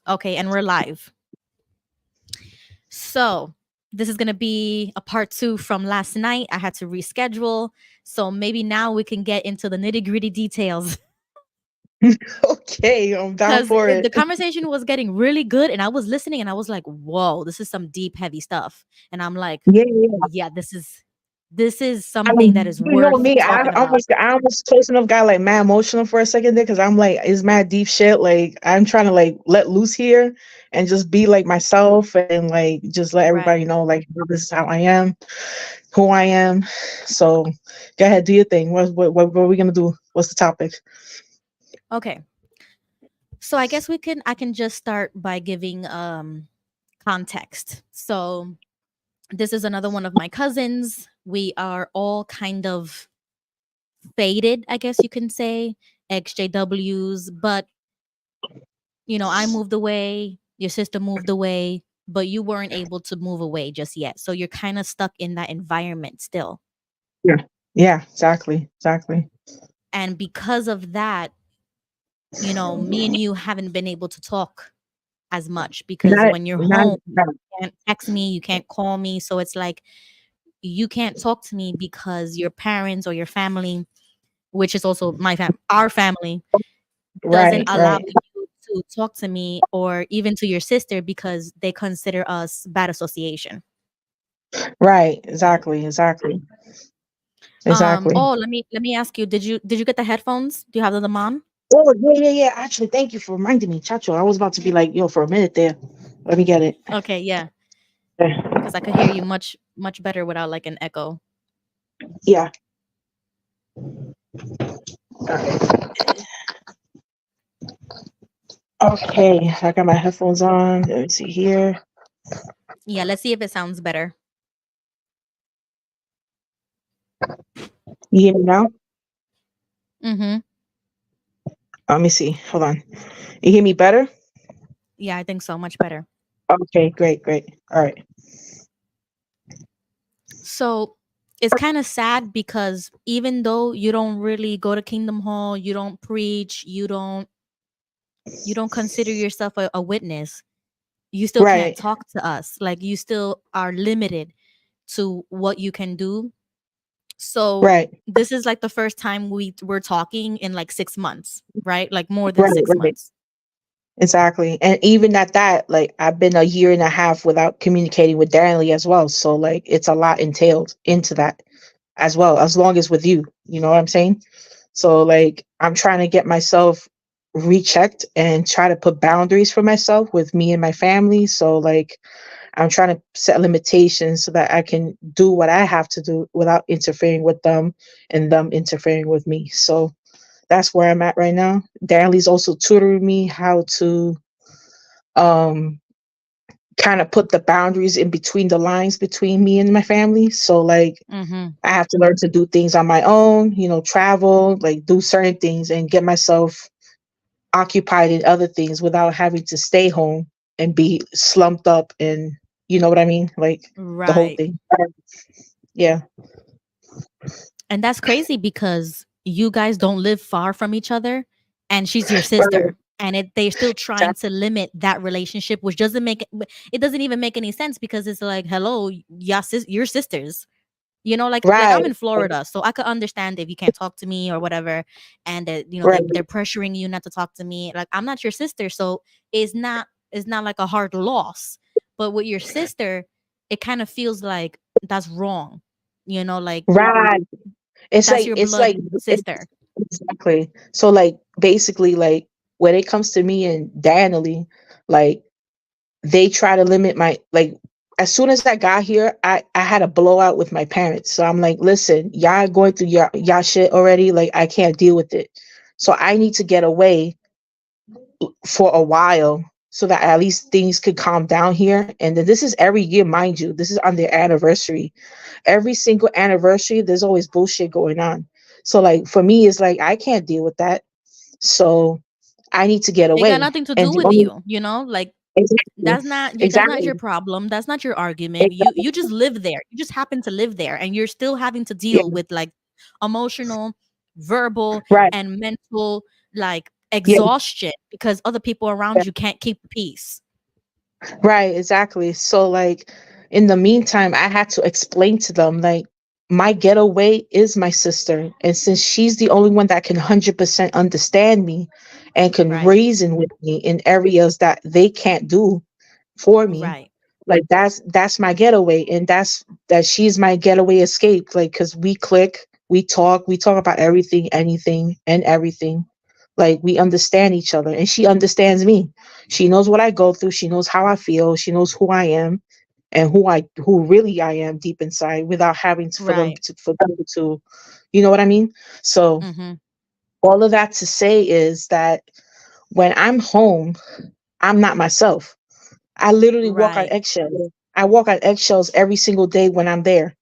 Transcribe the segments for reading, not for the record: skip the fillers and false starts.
Okay, and we're live. So, this is going to be a part 2 from last night. I had to reschedule. So, maybe now we can get into the nitty-gritty details Okay, I'm down cuz for the it. conversation was getting really good and I was listening and I was like, "Whoa, this is some deep heavy stuff." And I'm like, Yeah, yeah. "Yeah, this is I something that mean, is you know worth me. talking about." I almost close enough got like mad emotional for a second there because I'm like, it's mad deep shit. Like I'm trying to like let loose here and just be like myself and like just let everybody Right. know like this is how I am, who I am. So go ahead, do your thing. What are we gonna do? What's the topic? Okay. So, I guess I can just start by giving context. So, this is another one of my cousins. We are all kind of faded, I guess you can say, XJWs. But, I moved away, your sister moved away, but you weren't able to move away just yet. So you're kind of stuck in that environment still. Yeah, yeah, exactly, exactly. And because of that, me and you haven't been able to talk as much because Not, when you're not, home, not you can't text me, you can't call me. So it's like you can't talk to me because your parents or your family, which is also our family, doesn't right, allow right, you to talk to me or even to your sister because they consider us bad association. right. Exactly, exactly, exactly. Oh, let me ask you, did you get the headphones? Do you have them on? Oh, yeah, yeah, yeah. Actually, thank you for reminding me, Chacho. I was about to be like, yo, for a minute there. Let me get it. Okay, yeah, Yeah. because I could hear you much better without like an echo. Yeah. Okay, I got my headphones on. Let me see here. Yeah, let's see if it sounds better. You hear me now? Mm-hmm. Let me see. Hold on. You hear me better? Yeah, I think so, much better. Okay, great, great. All right. So it's kind of sad because even though you don't really go to Kingdom Hall, you don't preach, you don't consider yourself a witness, you still can't Right, talk to us. Like you still are limited to what you can do. So right, this is like the first time we were talking in like 6 months, right? Like more than right, six right. months. Exactly. And even at that, like I've been a year and a half without communicating with Danley as well. So like it's a lot entailed into that as well, as long as with you. You know what I'm saying? So like I'm trying to get myself rechecked and try to put boundaries for myself with me and my family. So like I'm trying to set limitations so that I can do what I have to do without interfering with them and them interfering with me. So that's where I'm at right now. Danley's also tutoring me how to um kind of put the boundaries in between the lines between me and my family. So like Mm-hmm. I have to learn to do things on my own, travel, like do certain things and get myself occupied in other things without having to stay home and be slumped up and you know what I mean? Like the whole Right. thing. Yeah. And that's crazy because you guys don't live far from each other and she's your Right. sister. And they're still trying to limit that relationship, which doesn't make it doesn't even make any sense because it's like, hello, yeah, your sisters. Like Right. I'm in Florida, so I could understand if you can't talk to me or whatever, and Right. they're pressuring you not to talk to me. Like I'm not your sister, so it's not like a hard loss. But with your sister, it kind of feels like that's wrong. Like Right. that's your It's blood like sister. exactly. So like basically like when it comes to me and Daniely, like they try to limit my like as soon as I got here, I had a blowout with my parents. So I'm like, listen, y'all going through y'all shit already. Like I can't deal with it. So I need to get away for a while so that at least things could calm down here. And then this is every year, mind you. This is on their anniversary. Every single anniversary, there's always bullshit going on. So like for me, it's like I can't deal with that. So I need to get It got away. nothing to And do the with only you. Like exactly, that's not exactly, your problem. That's not your argument. You exactly. just live there. You just happen to live there, and you're still having to Yeah, deal with like emotional, verbal, right, and mental like Yeah, exhaustion because other people around you can't keep the peace. right, exactly. So like in the meantime, I had to explain to them like my getaway is my sister, and since she's the only one that can 100% understand me and can Right. reason with me in areas that they can't do for me, Right. like that's my getaway, and that she's my getaway escape. Like, cause we click, we talk about everything, anything, and everything. Like we understand each other, and she understands me. She knows what I go through. She knows how I feel. She knows who I am, and who really I am deep inside, without having to, Right. for them to, you know what I mean. So Mhm. all of that to say is that when I'm home, I'm not myself. I literally walk on Right. eggshells. I walk on eggshells every single day when I'm there.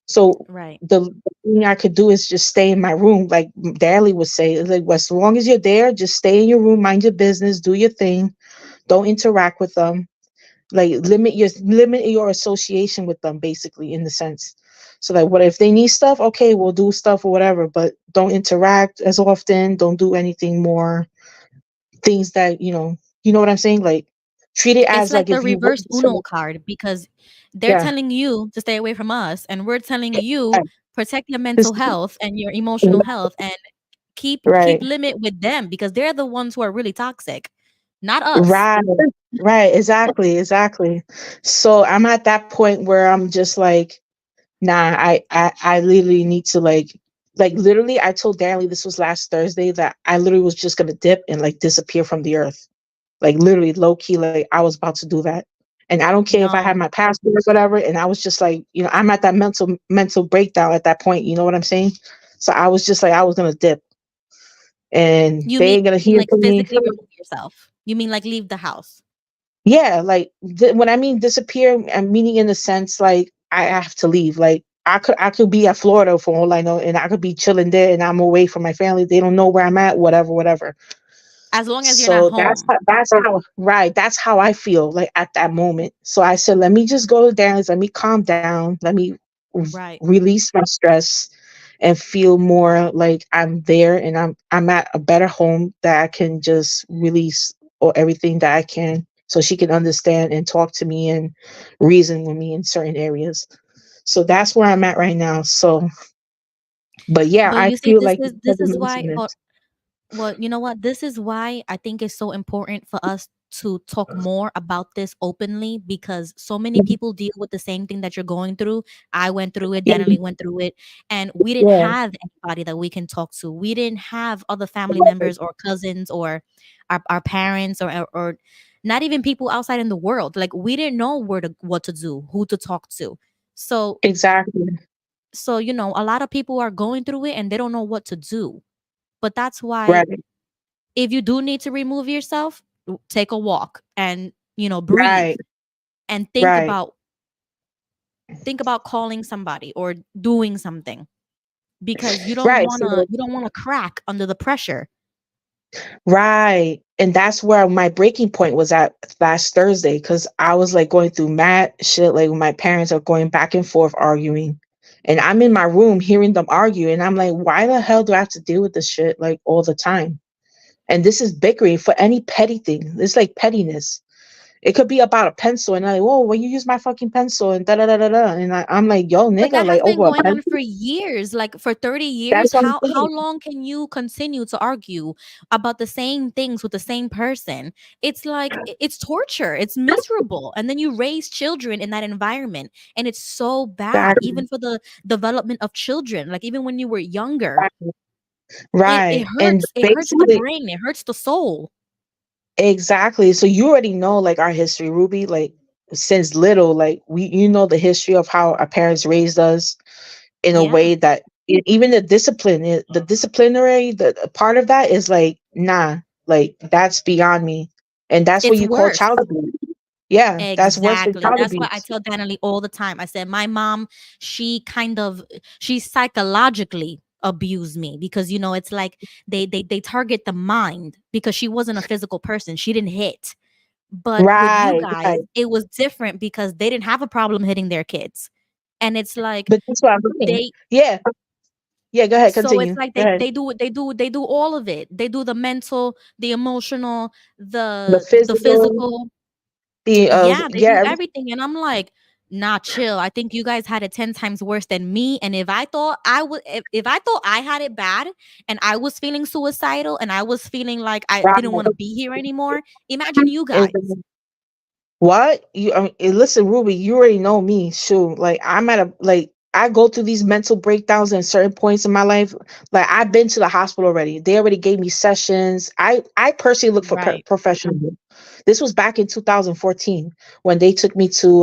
So Right. the thing I could do is just stay in my room, like Darley would say. It's like, as long as you're there, just stay in your room, mind your business, do your thing, don't interact with them. Like limit your association with them, basically, in the sense. So that what if they need stuff? Okay, we'll do stuff or whatever, but don't interact as often. Don't do anything more things that you know what I'm saying. Like treat it It's as like like the if you were reverse to, Uno card because they're yeah. telling you to stay away from us, and we're telling you Right. protect your mental Just health and your emotional health, and keep right, limit with them because they're the ones who are really toxic, not us. right, right, exactly, exactly. So I'm at that point where I'm just like, nah, I literally need to like literally I told Danley this was last Thursday that I literally was just gonna dip and like disappear from the earth. Like literally low key, like I was about to do that. And I don't care if I had No, my passport or whatever. And I was just like, I'm at that mental breakdown at that point. You know what I'm saying? So I was just like, I was gonna dip, and you they mean ain't gonna hear like from me. physically remove yourself? You mean like leave the house? Yeah, like when I mean disappear, I'm meaning in the sense like I have to leave. Like I could be at Florida for all I know, and I could be chilling there, and I'm away from my family. They don't know where I'm at, whatever, whatever. As long as you're not So home. that's how right. That's how I feel like at that moment. So I said, let me just go to Darren's. Let me calm down. Let me Right. release my stress and feel more like I'm there, and I'm at a better home that I can just release or everything that I can, so she can understand and talk to me and reason with me in certain areas. So that's where I'm at right now. So, but yeah, But I you see, feel this like is because this of is why. mentioning Well, you know what? This is why I think it's so important for us to talk more about this openly because so many it. people deal with the same thing that you're going through. I went through it, Yeah, Danny went through it, and we didn't yeah, have anybody that we can talk to. We didn't have other family members or cousins or our parents or not even people outside in the world. Like we didn't know what to do, who to talk to. So exactly. a lot of people are going through it and they don't know what to do. But that's why Right, if you do need to remove yourself, take a walk and, breathe right, and right. think about calling somebody or doing something because Right. So you don't want to crack under the pressure. right. And that's where my breaking point was at last Thursday, because I was like going through mad shit. Like my parents are going back and forth arguing. And I'm in my room hearing them argue. And I'm like, why the hell do I have to deal with this shit like all the time? And this is bickering for any petty thing. It's like pettiness. It could be about a pencil, and I'm like, whoa, well, you use my fucking pencil, and da da da da da. And I'm like, yo, But nigga, that like has been over a going on pencil. for years, like for 30 That's years. what I'm How saying. long can you continue to argue about the same things with the same person? It's like it's torture. It's miserable. And then you raise children in that environment and it's so bad Exactly. even for the development of children. Like even when you were younger, it Right. And hurts the basically, brain, it hurts the soul. exactly. So you already know like our history, Ruby, like since little, like you know the history of how our parents raised us in a Yeah. way that even the discipline, the disciplinary, the part of that is like, nah, like that's beyond me. And that's what It's you call worse. child abuse. Yeah, that's worse than Exactly. child That's why I abuse. tell Danielle all the time. I said my mom, she psychologically abused me because it's like they target the mind because she wasn't a physical person. She didn't hit. But with you Right, guys, right. it was different because they didn't have a problem hitting their kids. And it's like But that's what I'm saying. they Yeah, Yeah, go ahead, So it's continue. like Go ahead. they do all of it. They do the mental, the emotional, The the physical, physical. the Yeah, they yeah, do everything, and I'm like, "Nah, chill. I think you guys had it 10 times worse than me, and if I thought I had it bad and I was feeling suicidal and I was feeling like I didn't wanna right. be here anymore, imagine you guys." And what you listen, Ruby, you already know me. Shoot, like I'm at a like I go through these mental breakdowns at certain points in my life. Like I've been to the hospital already. They already gave me sessions. I personally look for Right, professional help. This was back in 2014 when they took me to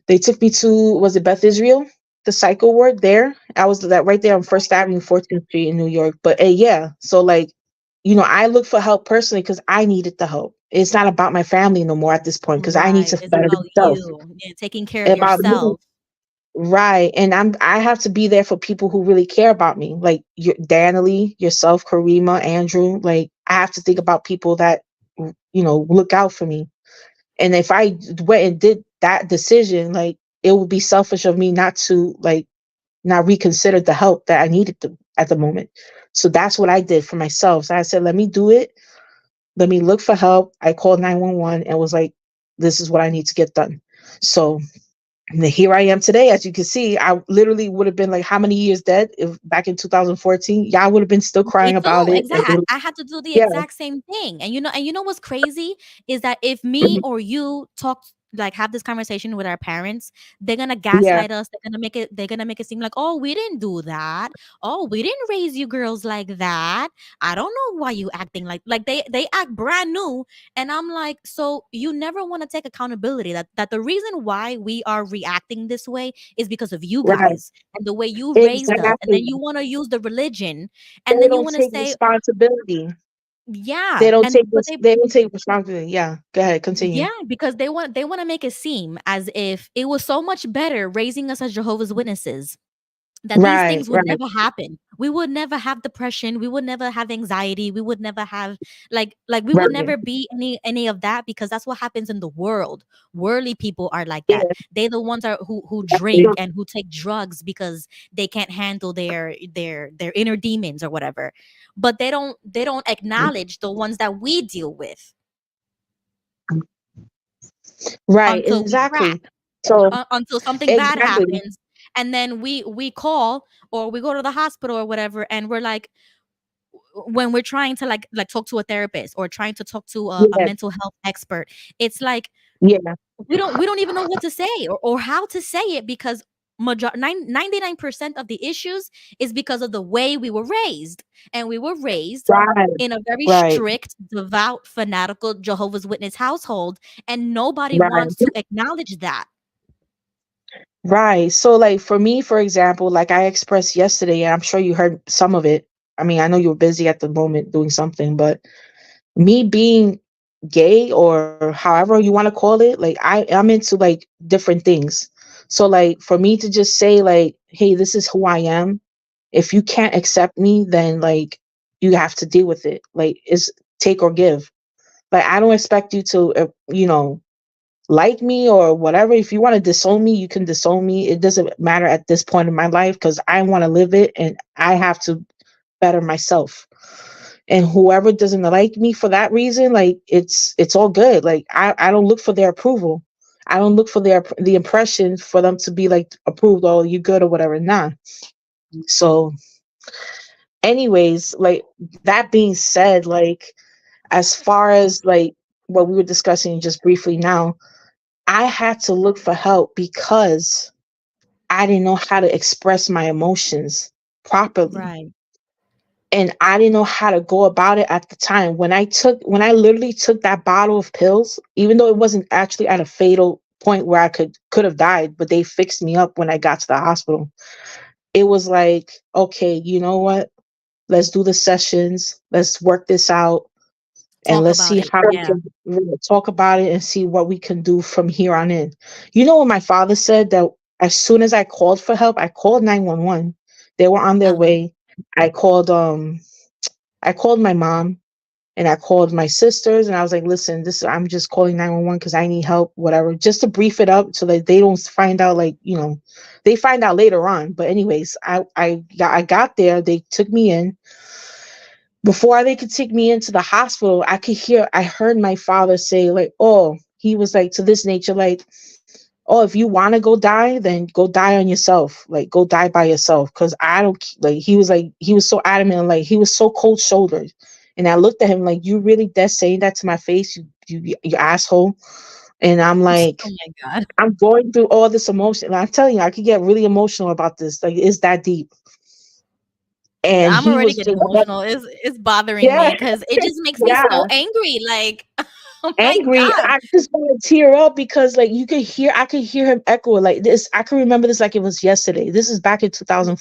was it Beth Israel, the psycho ward there. I was that right there on First Avenue, 14th Street in New York. But yeah, so like, I look for help personally because I needed the help. It's not about my family no more at this point because I need right. to It's better about myself. you and taking care of About me, yourself. right? And I have to be there for people who really care about me, like Danielle, yourself, Karima, Andrew. Like I have to think about people that look out for me. And if I went and did that decision, like it would be selfish of me not to like not reconsider the help that I needed at the moment. So that's what I did for myself. So I said, let me do it. Let me look for help. I called 911 and was like, this is what I need to get done. So here I am today. As you can see, I literally would have been like how many years dead if back in 2014? Y'all would have been still Me crying about too, it. And exact I had to do the yeah, exact same thing, and you know what's crazy is that if me or you have this conversation with our parents, they're gonna yeah, gaslight us, they're gonna make it seem like, "Oh, we didn't do that. Oh, we didn't raise you girls like that. I don't know why you acting like they act brand new." And I'm like, "So you never wanna take accountability that the reason why we are reacting this way is because of you right. guys and the way you raised us, and then Exactly. you wanna use the religion They and then you don't want to take say, responsibility. yeah, They don't and take but this. They don't take responsibility. Yeah, go ahead, continue. yeah, because they want to make it seem as if it was so much better raising us as Jehovah's Witnesses that these Right, things would right, never happen. We would never have depression, we would never have anxiety, we would never have we would right. never be any of that because that's what happens in the world. Worldly people are like that. Yeah, They're the ones who drink exactly. and who take drugs because they can't handle their inner demons or whatever. But they don't acknowledge the ones that we deal with Right, until we crack, exactly. So until something bad exactly. happens, and then we call or we go to the hospital or whatever, and we're like, when we're trying to talk to a therapist or trying to talk to a Yeah, mental health expert, it's like yeah. we don't even know what to say or how to say it because 99% of the issues is because of the way we were raised, and we were raised Right, in a very right, strict, devout, fanatical Jehovah's Witness household, and nobody right. wants to acknowledge that. Right. So like for me, for example, like I expressed yesterday, and I'm sure you heard some of it. I mean, I know you were busy at the moment doing something, but me being gay or however you want to call it, like I'm into like different things. So like for me to just say like, hey, this is who I am. If you can't accept me, then like you have to deal with it. Like it's take or give. Like I don't expect you to like me or whatever. If you want to disown me, you can disown me. It doesn't matter at this point in my life because I want to live it and I have to better myself. And whoever doesn't like me for that reason, like it's all good. Like I don't look for their approval. I don't look for the impression for them to be like approved, oh, you good or whatever. Nah. So anyways, like that being said, like as far as like what we were discussing just briefly now, I had to look for help because I didn't know how to express my emotions properly. Right. And I didn't know how to go about it at the time. When I literally took that bottle of pills, even though it wasn't actually at a fatal point where I could have died, but they fixed me up when I got to the hospital. It was like, okay, you know what? Let's do the sessions. Let's work this out and Talk let's about see it. how we Yeah. can really talk about it and see what we can do from here on in. You know what my father said that as soon as I called for help, I called 911. They were on their Uh-huh. way. I called my mom and I called my sisters and I was like, listen, this I'm just calling 911 because I need help, whatever, just to brief it up so that they don't find out, like, they find out later on. But anyways, I got there, they took me in. Before they could take me into the hospital, I heard my father say, like, oh, he was like, to this nature, like, oh, if you want to go die, then go die on yourself. Like, go die by yourself. Cause I don't like, he was so adamant, like, he was so cold shouldered. And I looked at him like, you really dead saying that to my face, you asshole. And I'm like, Oh my God. I'm going through all this emotion. And I'm telling you, I could get really emotional about this. Like, it's that deep. And I'm he already was getting just, emotional. It's bothering yeah, me because it just makes me yeah. so angry. Like, oh my Angry. God. I just want to tear up because, like, I could hear him echo like this. I can remember this like it was yesterday. This is back in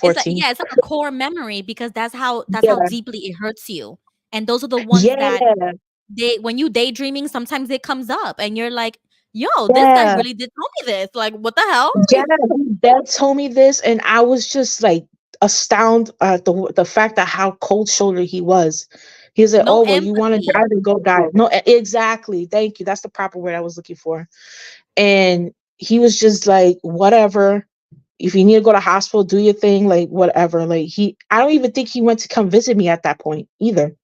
It's like, 2014. yeah, it's like a core memory because that's how Yeah. deeply it hurts you. And those are the ones that Yeah. they when you daydreaming, sometimes it comes up and you're like, yo, this guy Yeah. really did tell me this. Like, what the hell? Yeah. His dad told me this, and I was just like astounded at the fact that how cold shouldered he was. He was like, No "Oh, well, you want to die, empathy. then go die." No, exactly. Thank you. That's the proper word I was looking for. And he was just like, "Whatever. If you need to go to hospital, do your thing. Like, whatever." Like, I don't even think he went to come visit me at that point either.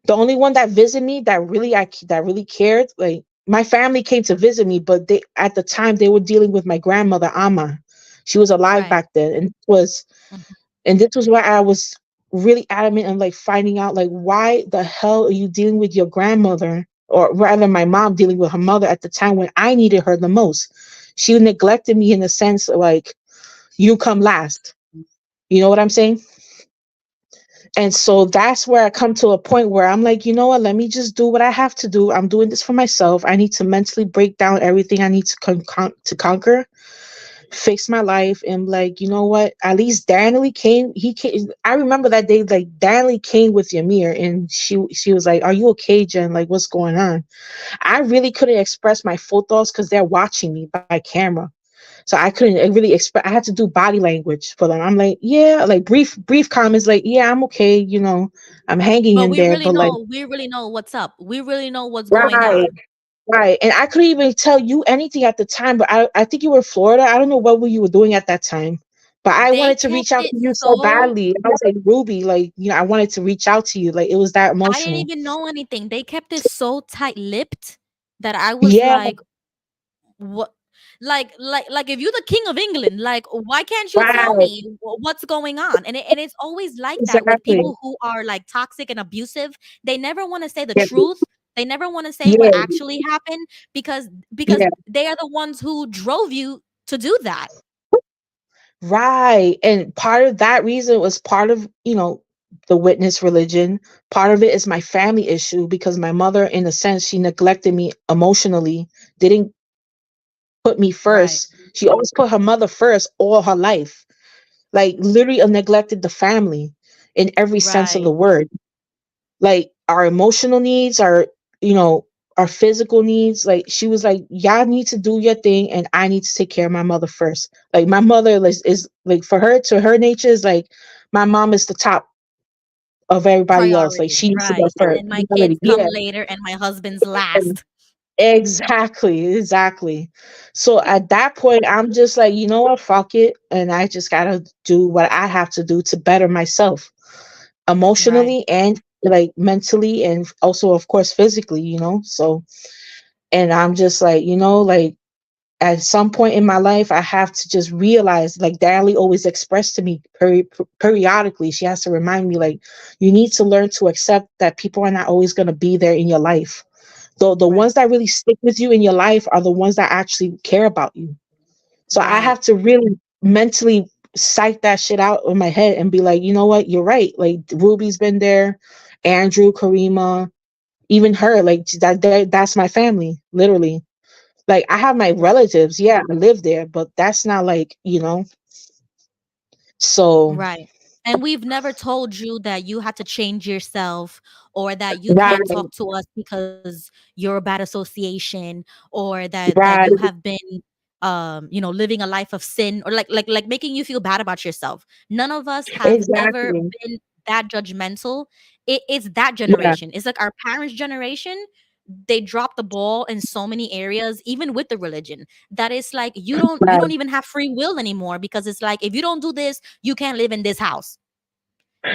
The only one that visited me that really cared, like, my family came to visit me, but they at the time they were dealing with my grandmother Amma. She was alive Right. back then, Mhm. and this was why I was really adamant and like finding out, like, why the hell are you dealing with your grandmother, or rather my mom dealing with her mother at the time when I needed her the most. She neglected me in the sense of, like, you come last. You know what I'm saying? And so that's where I come to a point where I'm like, you know what? Let me just do what I have to do. I'm doing this for myself. I need to mentally break down everything I need to to conquer, fix my life, and, like, you know what? At least Danley came. He came. I remember that day. Like, Danley came with Ymir, and she was like, "Are you okay, Jen? Like, what's going on?" I really couldn't express my full thoughts because they're watching me by camera. So I couldn't really express. I had to do body language for them. I'm like, yeah, like brief comments, like, yeah, I'm okay. I'm hanging But in there, but, like, we really know what's up. We really know what's going right, on. right. And I couldn't even tell you anything at the time, but I think you were in Florida. I don't know what you were doing at that time, but I They wanted to kept reach out it to you so so badly. I was like, Ruby, like, I wanted to reach out to you. Like, it was that I didn't emotional. even know anything. They kept it so tight-lipped that I was Yeah, like, what, like if you're the king of England, like, why can't you tell right. me what's going on? And it's always like that with Exactly. people who are like toxic and abusive. They never want to say the Yeah, truth. They never want to say what yeah, actually happened because yeah. they are the ones who drove you to do that. Right. And part of that reason was part of, the witness religion. Part of it is my family issue because my mother, in a sense, she neglected me emotionally, didn't put me Right. first. She always put her mother first all her life. Like, literally neglected the family in every sense of Right. the word. Like, our emotional needs, you know, our physical needs. Like, she was like, y'all need to do your thing and I need to take care of my mother first. Like, my mother is like, for her, to her nature, is like, my mom is the top of everybody else. Like, Priority. she needs to go Right. And first. then my kids Priority. come Yeah. later and my husband's last. Exactly, exactly. So at that point, I'm just like, you know what, fuck it. And I just gotta do what I have to do to better myself Right. emotionally and, like, mentally, and also, of course, physically, So, and I'm just like, like, at some point in my life, I have to just realize, like Dali always expressed to me periodically, she has to remind me, like, you need to learn to accept that people are not always going to be there in your life. The Right. ones that really stick with you in your life are the ones that actually care about you. So I Right. have to really mentally psych that shit out in my head and be like, you know what, you're right. Like, Ruby's been there, Andrew, Karima, even her, like, that's my family, literally. Like, I have my Right. relatives, yeah, I live there, but that's not like, so Right. And we've never told you that you had to change yourself or that you can't right, talk to us because you're a bad association or that you right, have been living a life of sin or making you feel bad about yourself. None of us have ever exactly. been that judgmental It's that Yeah. generation. It's like our parents' generation. They dropped the ball in so many areas, even with the religion. That is like you Right. don't even have free will anymore, because it's like if you don't do this, you can't live in this house.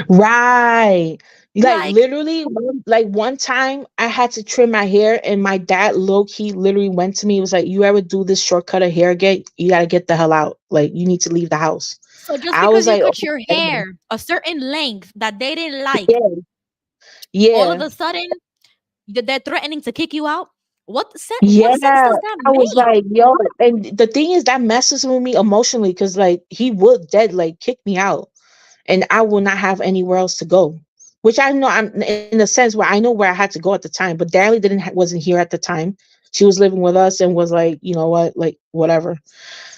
Right. Like Like, literally, like one time I had to trim my hair, and my dad low key literally went to me. Was like, "You ever do this shortcut of hair again? You gotta get the hell out. Like you need to leave the house." so just I was because you like, cut your "Okay." hair a certain length that they didn't like, Yeah, all of yeah, a sudden they're threatening to kick you out. What sense yeah. does that I was make? like, "Yo," and the thing is that messes with me emotionally because like he would dead like kick me out, and I will not have anywhere else to go. Which I know I'm in a sense where I know where I had to go at the time, but Daly wasn't here at the time. She was living with us and was like, you know what, like whatever.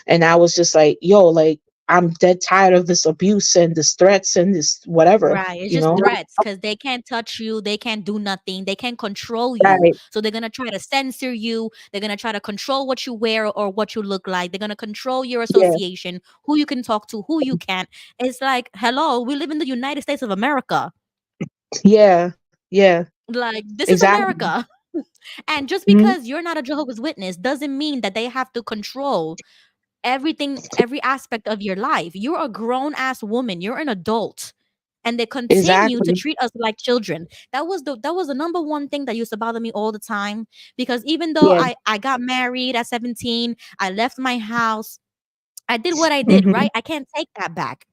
And I was just like, yo, like I'm dead tired of this abuse and this threats and this whatever, Right. It's you just know? threats because they can't touch you. They can't do nothing. They can't control you. Right. So they're going to try to censor you. They're going to try to control what you wear or what you look like. They're going to control your Yeah. association, who you can talk to, who you can't. It's like, hello, we live in the United States of America. Yeah. Yeah. Like, this is Exactly. America. And just Mhm. because you're not a Jehovah's Witness doesn't mean that they have to control everything, every aspect of your life. You're a grown ass woman. You're an adult, and they continue to Exactly. treat us like children. That was the number one thing that used to bother me all the time. Because even though Yeah. I got married at 17, I left my house. I did what I did, Hmm. right? I can't take that back.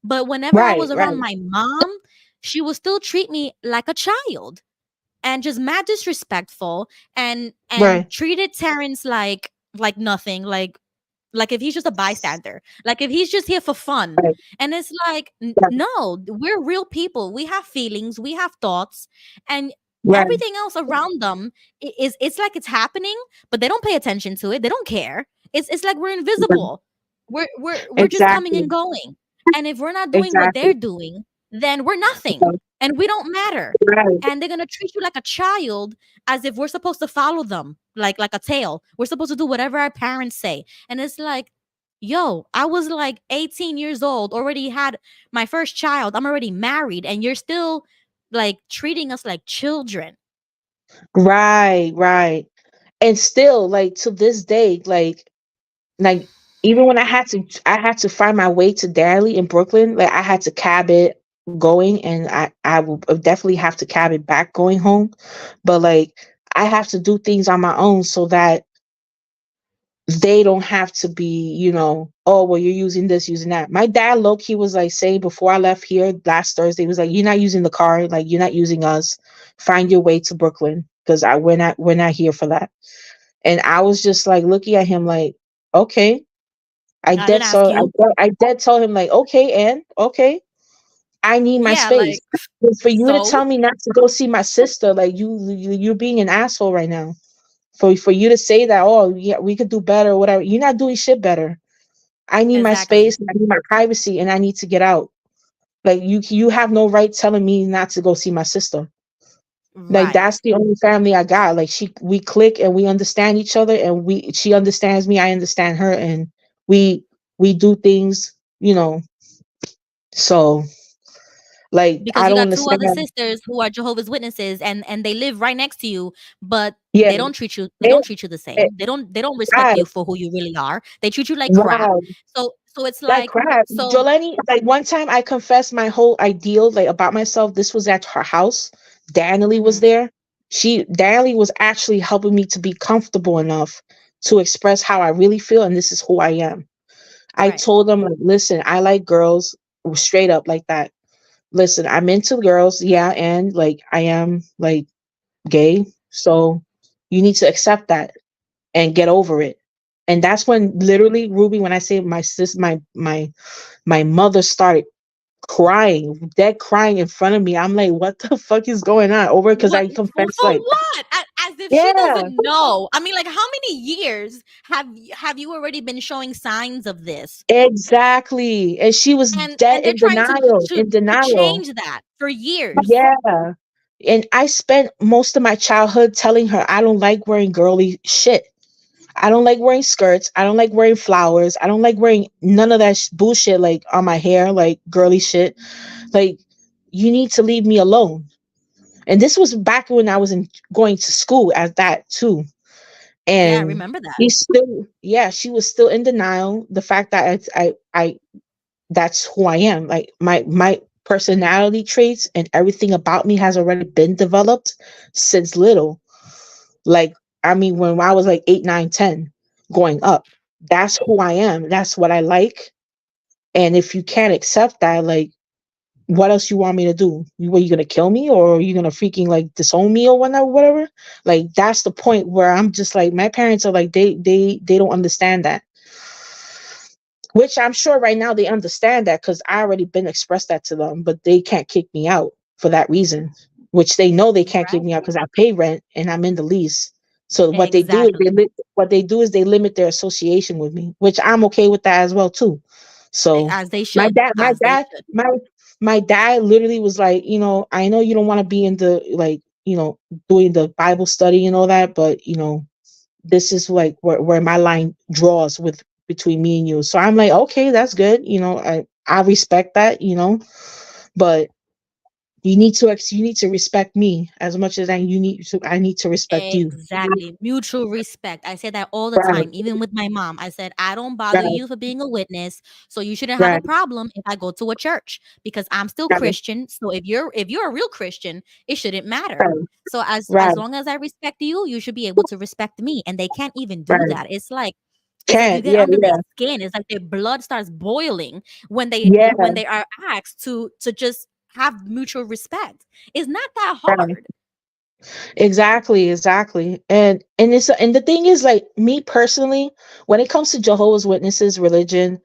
But whenever I Right. was around Right. my mom, she would still treat me like a child and just mad disrespectful, and Right. treated Terrence like nothing, like if he's just a bystander, like if he's just here for fun. Right. And it's like, Yeah. no, we're real people. We have feelings, we have thoughts, and Right. everything else around them it's like it's happening, but they don't pay attention to it. They don't care. It's like we're Right. invisible. We're just coming and Exactly. going. And if we're not doing what Exactly. they're doing, then we're nothing, Yeah. and we don't matter. Right. And they're gonna treat you like a child, as if we're supposed to follow them like a tail. We're supposed to do whatever our parents say. And it's like, yo, I was like 18 years old, already had my first child. I'm already married, and you're still like treating us like children. Right. Right. And still, like to this day, like even when I had to find my way to Daly in Brooklyn, like I had to cab it going, and I will definitely have to cab it back going home. But like I have to do things on my own so that they don't have to be, oh well, you're using this, using that. My dad low key was like saying before I left here last Thursday, he was like, "You're not using the car, like you're not using us. Find your way to Brooklyn because I we're not here for that." And I was just like looking at him like, okay. I didn't ask you. I did tell him like, okay, and okay, I need my Yeah, space. like, But for you to so tell me not to go see my sister, like you're being an asshole right now. For you to say that, oh yeah, we could do better, or whatever. You're not doing shit better. I need my exactly. space, I need my privacy, and I need to get out. Like you have no right telling me not to go see my sister. Like Right. that's the only family I got. Like we click and we understand each other, and she understands me, I understand her, and we we do things, you know. So like Because I you don't got two other understand. sisters who are Jehovah's Witnesses, and they live right next to you, but Yeah, they it, don't treat you the it, same. They don't respect right, you for who you really are. They treat you like crap. right. So it's Like like, crap. so Jolene, like one time I confessed my whole ideal like about myself. This was at her house. Danielle was mhm, there. Danielle was actually helping me to be comfortable enough to express how I really feel, and this is who I am. I right. told them like, listen, I like girls straight up like that. Listen, I'm into girls, yeah, and like I am like gay. So you need to accept that and get over it. And that's when literally, Ruby, when I say my mother started crying, dead crying in front of me. I'm like, what the fuck is going on? Over because What I confessed for like, what? As if she yeah, doesn't know. I mean, like, how many years have you already been showing signs of this? exactly. And she was And dead they're in trying denial, in to denial. change that for years. Yeah. And I spent most of my childhood telling her I don't like wearing girly shit. I don't like wearing skirts. I don't like wearing flowers. I don't like wearing none of that bullshit like on my hair, like girly shit. Like you need to leave me alone. And this was back when I was in going to school as that too. Yeah, I And remember that. she still, yeah, she was still in denial. The fact that that's who I am. Like my personality traits and everything about me has already been developed since little. Like, I mean, when I was like 8, 9, 10, going up, that's who I am. That's what I like. And if you can't accept that, like, what else you want me to do? You gonna kill me, or are you gonna freaking like disown me or whatever? Like, that's the point where I'm just like, my parents are like, they don't understand that. Which I'm sure right now they understand that because I already been expressed that to them, but they can't kick me out for that reason. Which they know they can't kick Right. me out because I pay rent and I'm in the lease. So Exactly. what they do is they limit their association with me, which I'm okay with that as well too. So As they my should. dad, my As they dad, should. my my dad literally was like, I know you don't want to be in the like, doing the Bible study and all that, but this is like where my line draws with between me and you. So I'm like, okay, that's good. I respect that, but you need to respect me as much as I need to respect you. Exactly. Mutual respect. I say that all the Right, time, even with my mom. I said, I don't bother right, you for being a witness, so you shouldn't have a right, problem if I go to a church because I'm still right, Christian. So if you're a real Christian, it shouldn't matter. right, So as right, long as I respect you, you should be able to respect me. And they can't even do right. that. It's like you Can't, get yeah, under their yeah, skin. It's like their blood starts boiling when they yeah, when they are asked to just have mutual respect. It's not that right. hard. Exactly, exactly. And the thing is, like, me personally, when it comes to Jehovah's Witnesses religion,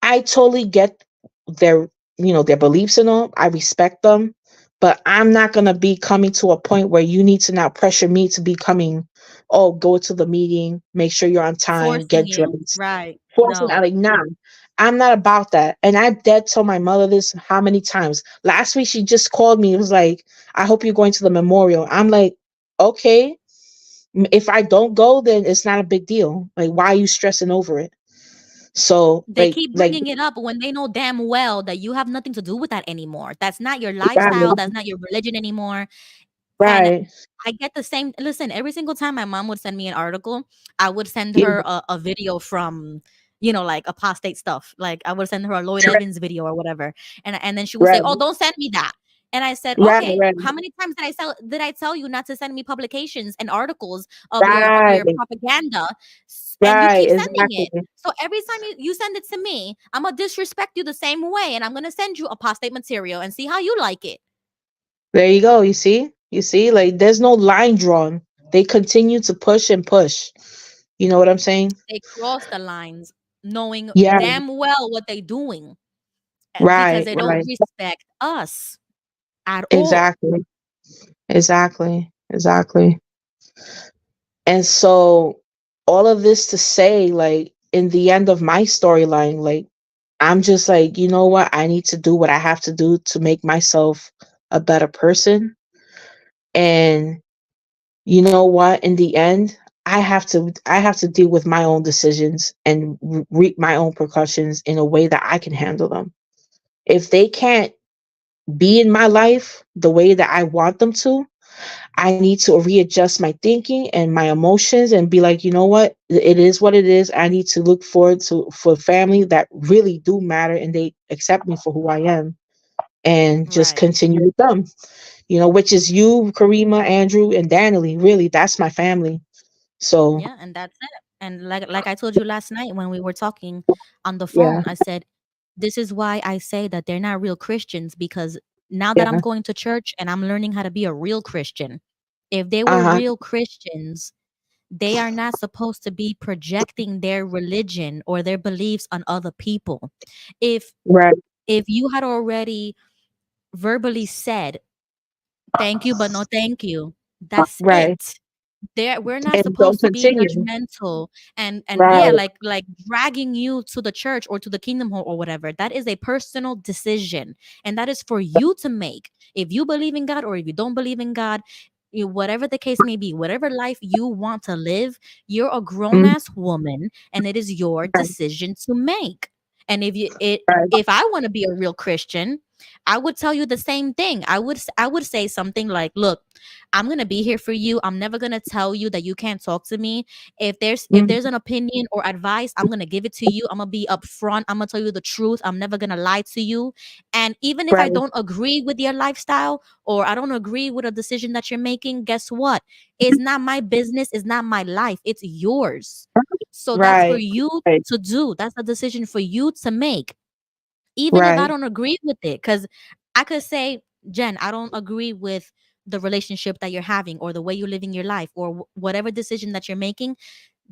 I totally get their, their beliefs and all. I respect them, but I'm not gonna be coming to a point where you need to now pressure me to be coming. Oh, go to the meeting, make sure you're on time, Forcing get you. dressed, Right. forcing. I No. like, nah, I'm not about that. And I dead told my mother this how many times. Last week she just called me. It was like, I hope you're going to the memorial. I'm like, okay. If I don't go, then it's not a big deal. Like, why are you stressing over it? So, They keep like, bringing it up when they know damn well that you have nothing to do with that anymore. That's not your lifestyle. That's right, not your religion anymore. And right. I get the same. Listen, every single time my mom would send me an article, I would send Yeah, her a video from, like apostate stuff. Like I would send her a Lloyd right, Evans video or whatever, and then she would say, right, "Oh, don't send me that." And I said, right, "Okay, right, how many times did I tell you not to send me publications and articles of your right, propaganda, and you right, keep sending exactly. it? So every time you send it to me, I'm gonna disrespect you the same way, and I'm gonna send you apostate material and see how you like it." There you go. You see, like, there's no line drawn. They continue to push and push. You know what I'm saying? They cross the lines knowing Yeah, damn well what they doing, because right, they don't right. respect us at all. Exactly, exactly, exactly. And so, all of this to say, like, in the end of my storyline, like, I'm just like, you know what? I need to do what I have to do to make myself a better person. And you know what? In the end, I have to deal with my own decisions and reap my own repercussions in a way that I can handle them. If they can't be in my life the way that I want them to, I need to readjust my thinking and my emotions and be like, you know what? It is what it is. I need to look forward to for family that really do matter and they accept me for who I am and just Right. continue with them. Which is you, Karima, Andrew, and Danily. Really, that's my family. So Yeah, and that's it. And like I told you last night when we were talking on the yeah, phone, I said, this is why I say that they're not real Christians, because now that I'm yeah, going to church and I'm learning how to be a real Christian, if they were uh-huh, real Christians, they are not supposed to be projecting their religion or their beliefs on other people. If right, if you had already verbally said thank you but no thank you, that's right, it. There, we're not and don't supposed to be continue. judgmental and yeah, Right, like dragging you to the church or to the kingdom hall or whatever. That is a personal decision, and that is for you to make. If you believe in God or if you don't believe in God, whatever the case may be, whatever life you want to live, you're a grown mm, ass woman, and it is your right, decision to make. And right, if I want to be a real Christian, I would tell you the same thing. I would say something like, "Look, I'm going to be here for you. I'm never going to tell you that you can't talk to me. If Mhm. there's an opinion or advice, I'm going to give it to you. I'm going to be upfront. I'm going to tell you the truth. I'm never going to lie to you. And even if I Right. don't agree with your lifestyle or I don't agree with a decision that you're making, guess what? It's not my business. It's not my life. It's yours. So that's for Right. you Right. to do. That's a decision for you to make, even if I Right. don't agree with it. Because I could say, Jen, I don't agree with the relationship that you're having or the way you're living your life or whatever decision that you're making.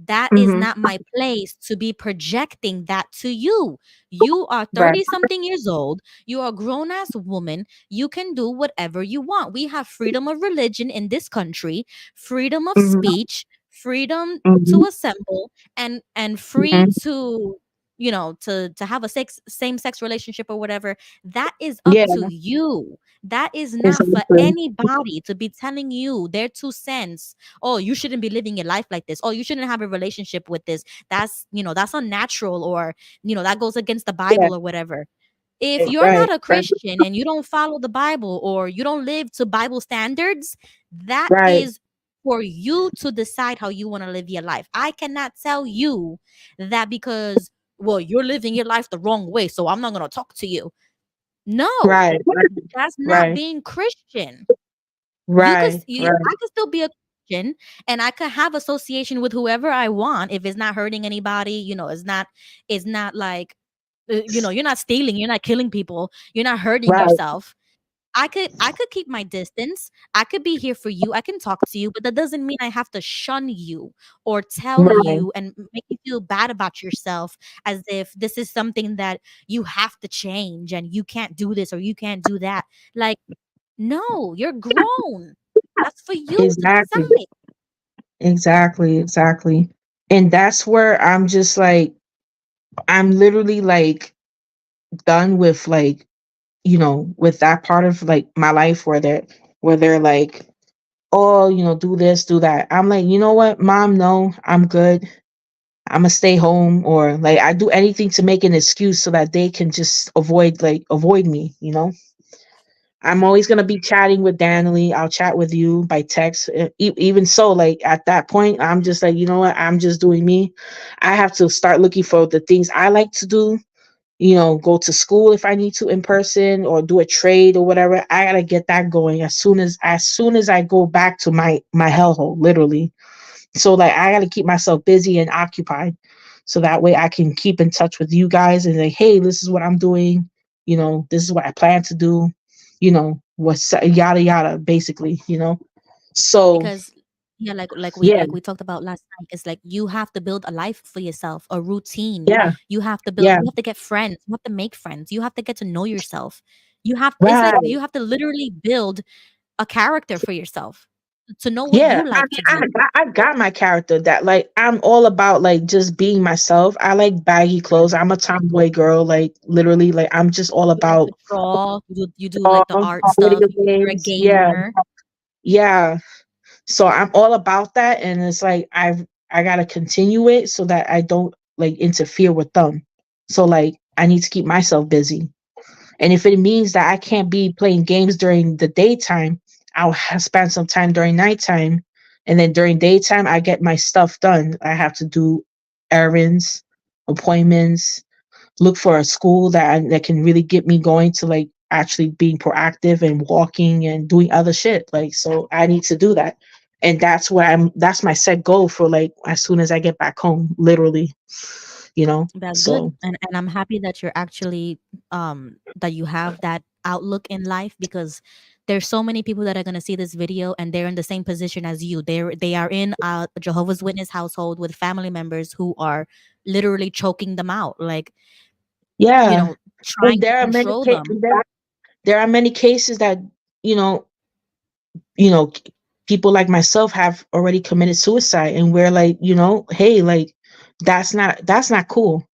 That is Mhm. not my place to be projecting that to you. You are Right. 30 something years old. You are a grown ass woman. You can do whatever you want. We have freedom of religion in this country, freedom of Mhm. speech, freedom Mhm. to assemble, and free Mhm. to, to have a same sex relationship or whatever. That is up Yeah. to you. That is not for Exactly. anybody to be telling you their 2 cents. Oh, you shouldn't be living your life like this. Oh, you shouldn't have a relationship with this. That's unnatural, or that goes against the Yeah. Bible or whatever. If Right. you're Right. not a Christian and you don't follow the Bible or you don't live to Bible standards, that Right. is for you to decide how you want to live your life. I cannot tell you that because, well, you're living your life the wrong way, so I'm not going to talk to you. No, Right. that's not Right. being Christian. Right. Right. I could still be a Christian and I could have association with whoever I want if it's not hurting anybody. It's not like, you're not stealing, you're not killing people, you're not hurting Right. yourself. I could keep my distance. I could be here for you. I can talk to you, but that doesn't mean I have to shun you or tell Right. you and make you feel bad about yourself as if this is something that you have to change and you can't do this or you can't do that. Like, no, you're grown. That's for you to Exactly. decide. Exactly. Exactly. And that's where I'm just like, I'm literally like done with like, with that part of like my life where they're like, oh, do this, do that. I'm like, you know what, mom, no, I'm good. I'm gonna stay home, or like I do anything to make an excuse so that they can just avoid me. I'm always gonna be chatting with Danley. I'll chat with you by text. Even so, like at that point, I'm just like, you know what? I'm just doing me. I have to start looking for the things I like to do. Go to school if I need to in person, or do a trade or whatever. I gotta get that going as soon as I go back to my hellhole, literally. So like I gotta keep myself busy and occupied, so that way I can keep in touch with you guys and like, hey, this is what I'm doing. This is what I plan to do. What's yada yada, basically. So Because yeah, like we yeah, like we talked about last night, it's like you have to build a life for yourself, a routine. yeah, yeah, You have to get friends, you have to make friends, you have to get to know yourself. It's like right. you have to literally build a character for yourself to know what Yeah, you I like mean, to do. I got my character that like I'm all about like just being myself. I like baggy clothes. I'm a tomboy girl, like literally, like I'm just all You like about to draw, you do like the all art stuff, video you're a games. Yeah, gamer. yeah. So I'm all about that, and it's like I gotta continue it so that I don't like interfere with them. So like I need to keep myself busy, and if it means that I can't be playing games during the daytime, spend some time during nighttime, and then during daytime I get my stuff done. I have to do errands, appointments, look for a school that can really get me going to like actually being proactive and walking and doing other shit. Like so I need to do that. And that's my set goal for like as soon as I get back home, literally, you know. That's good. So And I'm happy that you're actually that you have that outlook in life, because there's so many people that are going to see this video and they're in the same position as you. They are in a Jehovah's Witness household with family members who are literally choking them out, like, yeah. trying And to control them. there are many cases that, you know, you know, people like myself have already committed suicide, and we're like, hey, like that's not cool.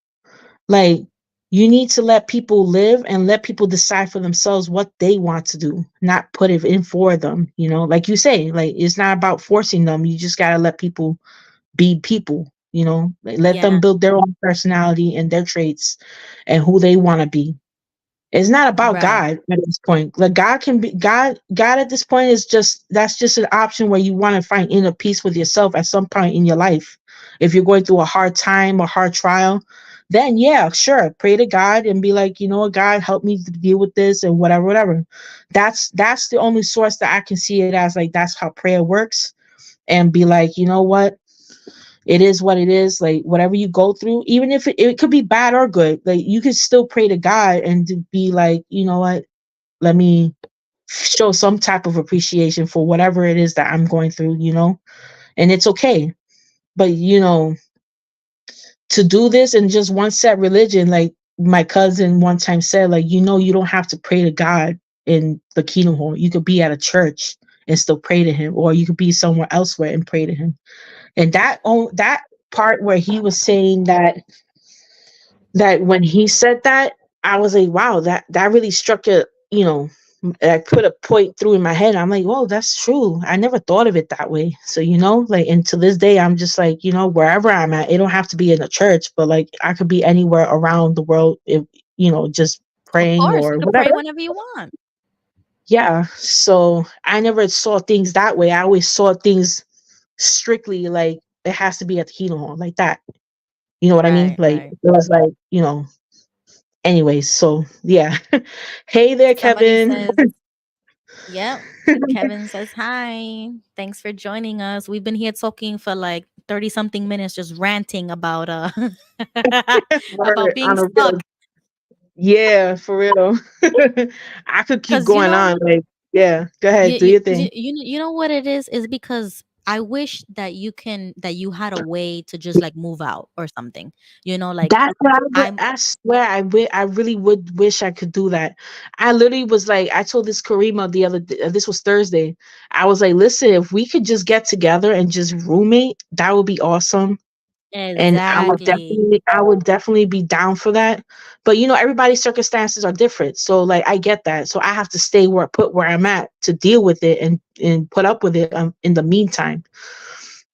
Like, you need to let people live and let people decide for themselves what they want to do, not put it in for them. Like you say, like it's not about forcing them. You just gotta let people be people. Like, let them Yeah. build their own personality and their traits and who they want to be. It's not about Right. God at this point. Like God can be God. God at this point is just that's just an option where you want to find inner peace with yourself at some point in your life. If you're going through a hard time or hard trial, then yeah, sure, pray to God and be like, you know what, God, help me to deal with this and whatever, whatever. That's the only source that I can see it as. Like that's how prayer works, and be like, you know what, it is what it is. Like whatever you go through, even if it could be bad or good, like you could still pray to God and to be like, you know what, let me show some type of appreciation for whatever it is that I'm going through, and it's okay. But to do this in just one set religion, like my cousin one time said, like, you don't have to pray to God in the kingdom hall. You could be at a church and still pray to him, or you could be somewhere elsewhere and pray to him. And that part where he was saying that when he said that, I was like, wow, that really struck a, I put a point through in my head. I'm like, whoa, that's true. I never thought of it that way. So, like, and to this day, I'm just like, wherever I'm at, it don't have to be in a church, but like I could be anywhere around the world, if, just Of praying course, you or can whatever. pray whenever you want. Yeah. So I never saw things that way. I always saw things strictly like it has to be at the Kino Hall, like that. You know what I mean? Right, Like right. it was like, anyways, so yeah. Hey there, Somebody Kevin. says, yep. Kevin says, hi. Thanks for joining us. We've been here talking for like 30 something minutes, just ranting about about Word, being on a real, stuck. yeah, for real. I could keep Cause you going know, on. Like, yeah, go ahead, do your thing. you know what it is because I wish that you had a way to just like move out or something. Like That's what I would. I'm I swear, I really would wish I could do that. I literally was like, I told this Karima the other. This was Thursday. I was like, listen, if we could just get together and just roommate, that would be awesome. And exactly. I would definitely be down for that. But everybody's circumstances are different, so like I get that. So I have to stay where I'm at to deal with it and put up with it in the meantime.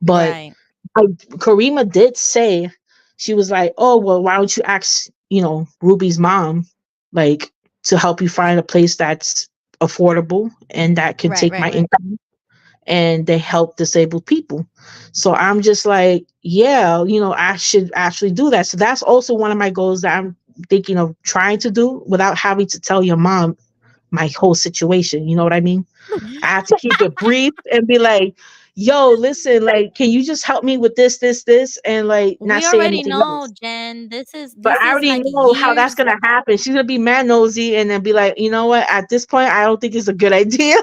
But Right. I, Karima did say, she was like, "Oh well, why don't you ask Ruby's mom, like, to help you find a place that's affordable and that can Right, take right, my right. income, and they help disabled people." So I'm just like, yeah, I should actually do that. So that's also one of my goals that I'm thinking of trying to do without having to tell your mom my whole situation. You know what I mean? I have to keep it brief and be like, yo, listen, like, can you just help me with this, and like not We say already anything know, else. Jen. This is But this I is already like know how that's years. gonna happen. She's gonna be mad nosy and then be like, you know what? At this point, I don't think it's a good idea.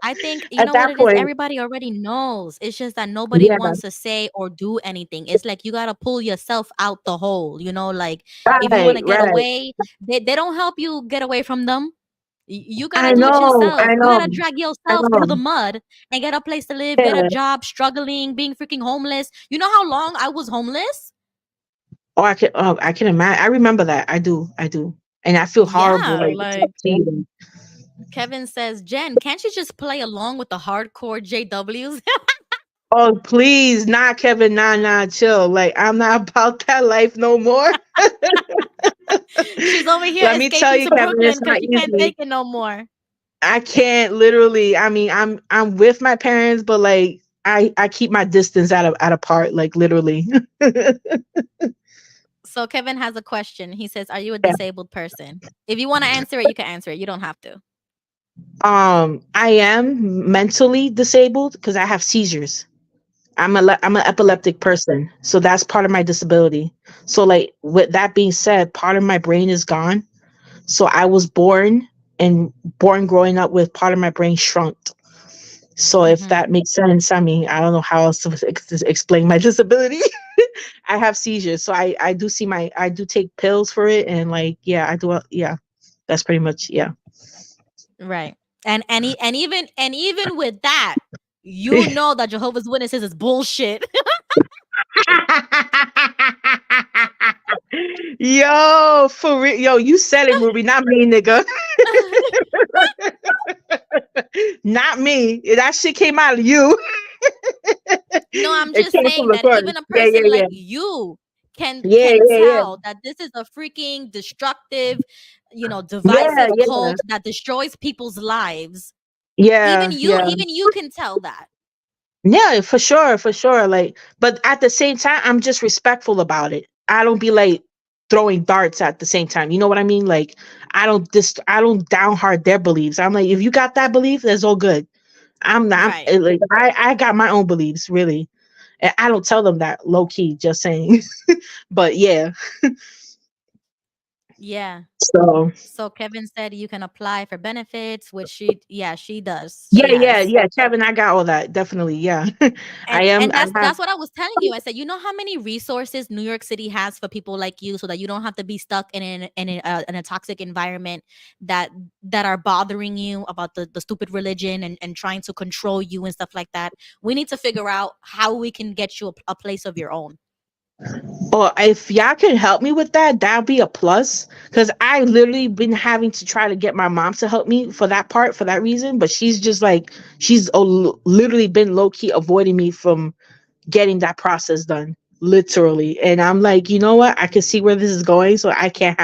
I think you At know what that it is. point, Everybody already knows. It's just that nobody yeah, wants to say or do anything. It's like you gotta pull yourself out the hole. Like if you want right, to get right. away, they don't help you get away from them. You gotta I do it know, yourself. I You know, gotta drag I yourself through the know. mud and get a place to live, get a Yeah. job, struggling, being freaking homeless. You know how long I was homeless? Oh, I can imagine. I remember that. I do. And I feel horrible, Yeah, like to talk like to you. Kevin says, Jen, can't you just play along with the hardcore JWs? Oh, please, nah, Kevin, nah, chill. Like, I'm not about that life no more. She's over here Let me tell escaping you, to Kevin, Brooklyn it's because not she can't easy. take it no more. I can't literally. I mean, I'm with my parents, but like, I keep my distance at apart, like literally. So Kevin has a question. He says, "Are you a Yeah. disabled person?" If you want to answer it, you can answer it. You don't have to. I am mentally disabled because I have seizures. I'm an epileptic person, so that's part of my disability. So, like, with that being said, part of my brain is gone. So I was born growing up with part of my brain shrunk. So if Hmm. that makes sense, I mean, I don't know how else to explain my disability. I have seizures, so I do take pills for it, and like, yeah, I do. Yeah, that's pretty much, yeah. Right. And even with that, you know that Jehovah's Witnesses is bullshit. Yo, for real, yo, you said it, Ruby, not me, nigga. Not me. That shit came out of you. No, I'm It just came from saying the that source. even a Yeah, yeah, person yeah. like you Yeah, can yeah, yeah. tell that this is a freaking destructive, Yeah, divisive yeah. cult that destroys people's lives. Yeah, yeah. Even you can tell that. Yeah, for sure, for sure. Like, but at the same time, I'm just respectful about it. I don't be like throwing darts at the same time. You know what I mean? Like, I don't downheart their beliefs. I'm like, if you got that belief, that's all good. I'm not Right. like I got my own beliefs, really. And I don't tell them that low key, just saying. But yeah. Yeah. So So Kevin said you can apply for benefits, which she does. yeah, She yeah, has. yeah. Kevin, I got all that. Definitely. Yeah. And I have. that's what I was telling you. I said, you know how many resources New York City has for people like you, so that you don't have to be stuck in a toxic environment that are bothering you about the stupid religion and trying to control you and stuff like that. We need to figure out how we can get you a place of your own. Or if y'all can help me with that, that'd be a plus. Cause I literally been having to try to get my mom to help me for that part, for that reason. But she's just like literally been low key avoiding me from getting that process done, literally. And I'm like, you know what? I can see where this is going, so I can't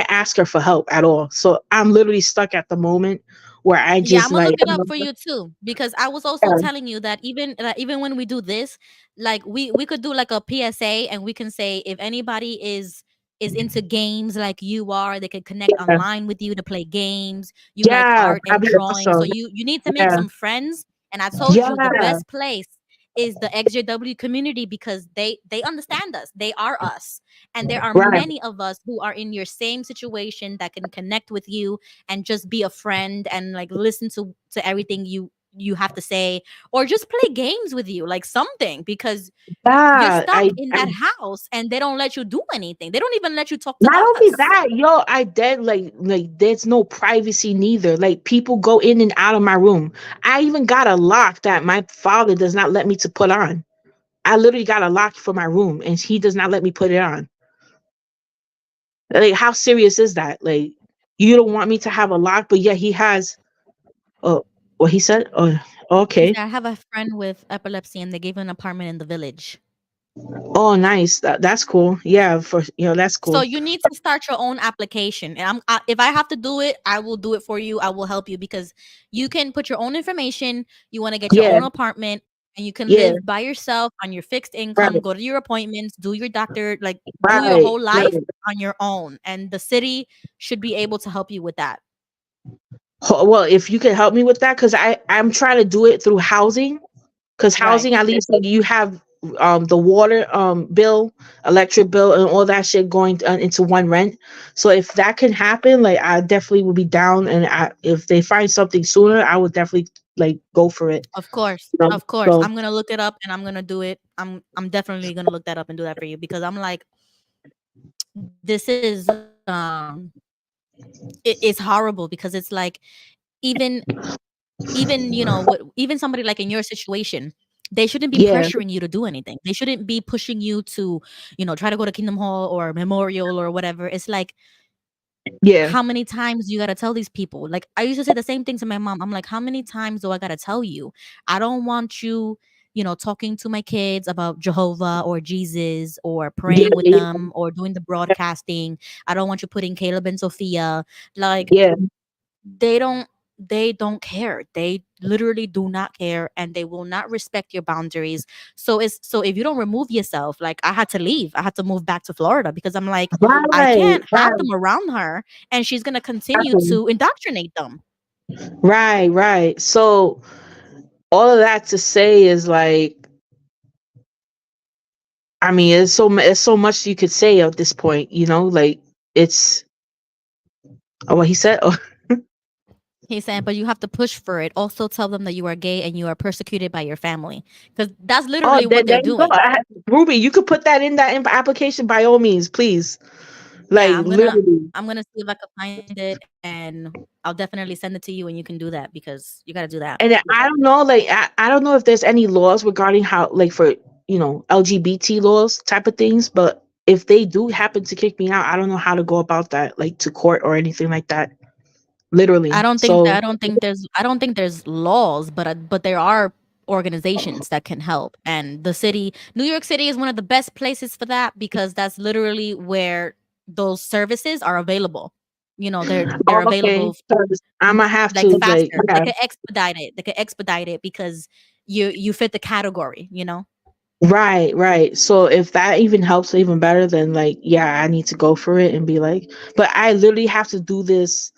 ask her for help at all. So I'm literally stuck at the moment where I Yeah, just I'm gonna like, look it up for you too, because I was also telling you that even when we do this, like we could do like a PSA, and we can say if anybody is into games like you are, they can connect yeah, online with you to play games. You like yeah, art that'd and be drawing, so awesome. you need to make Yeah, some friends. And I told you the yeah, best place is the XJW community, because they understand us. They are us. And there are right. many of us who are in your same situation that can connect with you and just be a friend and like listen to everything you have to say, or just play games with you, like something, because you're Yeah, stuck in that house and they don't let you do anything. They don't even let you talk to not only us. that, yo, I dead like there's no privacy neither. Like people go in and out of my room. I even got a lock that my father does not let me to put on. I literally got a lock for my room and he does not let me put it on. Like how serious is that? Like you don't want me to have a lock, but yeah, he has what he said? Oh, He okay. said, I have a friend with epilepsy and they gave him an apartment in the village. Oh, nice. That's cool. Yeah, for that's So cool. you need to start your own application. And if I have to do it, I will do it for you. I will help you, because you can put your own information. You want to get your Yeah, own apartment, and you can yeah, live by yourself on your fixed income, right, go to your appointments, do your doctor, like do your right, whole life right. on your own. And the city should be able to help you with that. Well, if you can help me with that, because I'm trying to do it through housing. Because Right. housing, at least like, you have the water bill, electric bill, and all that shit going into one rent. So if that can happen, like I definitely would be down. And if they find something sooner, I would definitely like go for it. Of course. You know? Of course. So I'm gonna look it up and I'm gonna do it. I'm definitely gonna look that up and do that for you, because I'm like, this is it's horrible, because it's like, even even somebody like in your situation, they shouldn't be yeah, pressuring you to do anything. They shouldn't be pushing you to, try to go to Kingdom Hall or Memorial or whatever. It's like, yeah, how many times you gotta tell these people? Like, I used to say the same thing to my mom. I'm like, how many times do I gotta tell you? I don't want you, talking to my kids about Jehovah or Jesus, or yeah, praying with yeah, them, or doing the broadcasting. I don't want you putting Caleb and Sophia. Like, yeah. they don't care. They literally do not care, and they will not respect your boundaries. So if you don't remove yourself, like, I had to leave. I had to move back to Florida, because I'm like, I Right, can't have right, them around her, and she's going to continue exactly. to indoctrinate them. Right, right. So all of that to say is like, I mean, it's so much you could say at this point. Like it's what he said. Oh, He said, but you have to push for it. Also tell them that you are gay and you are persecuted by your family, because that's oh, literally what they're there you go. doing. Ruby, you could put that in that application by all means, please. Yeah, Like literally. I'm gonna see if I can find it, and I'll definitely send it to you, and you can do that, because you got to do that. And I don't know, like I don't know if there's any laws regarding how, like, for LGBT laws type of things, but if they do happen to kick me out, I don't know how to go about that, like to court or anything like that. Literally. So I don't think there's laws, but there are organizations that can help. And the city, New York City, is one of the best places for that because that's literally where those services are available. You know, they're Oh, okay. available 'Cause m- I'ma have like to like, faster. They yeah. could expedite it. They could expedite it because you fit the category, you know? Right, right. So if that even helps even better, then like, yeah, I need to go for it and be like, but I literally have to do this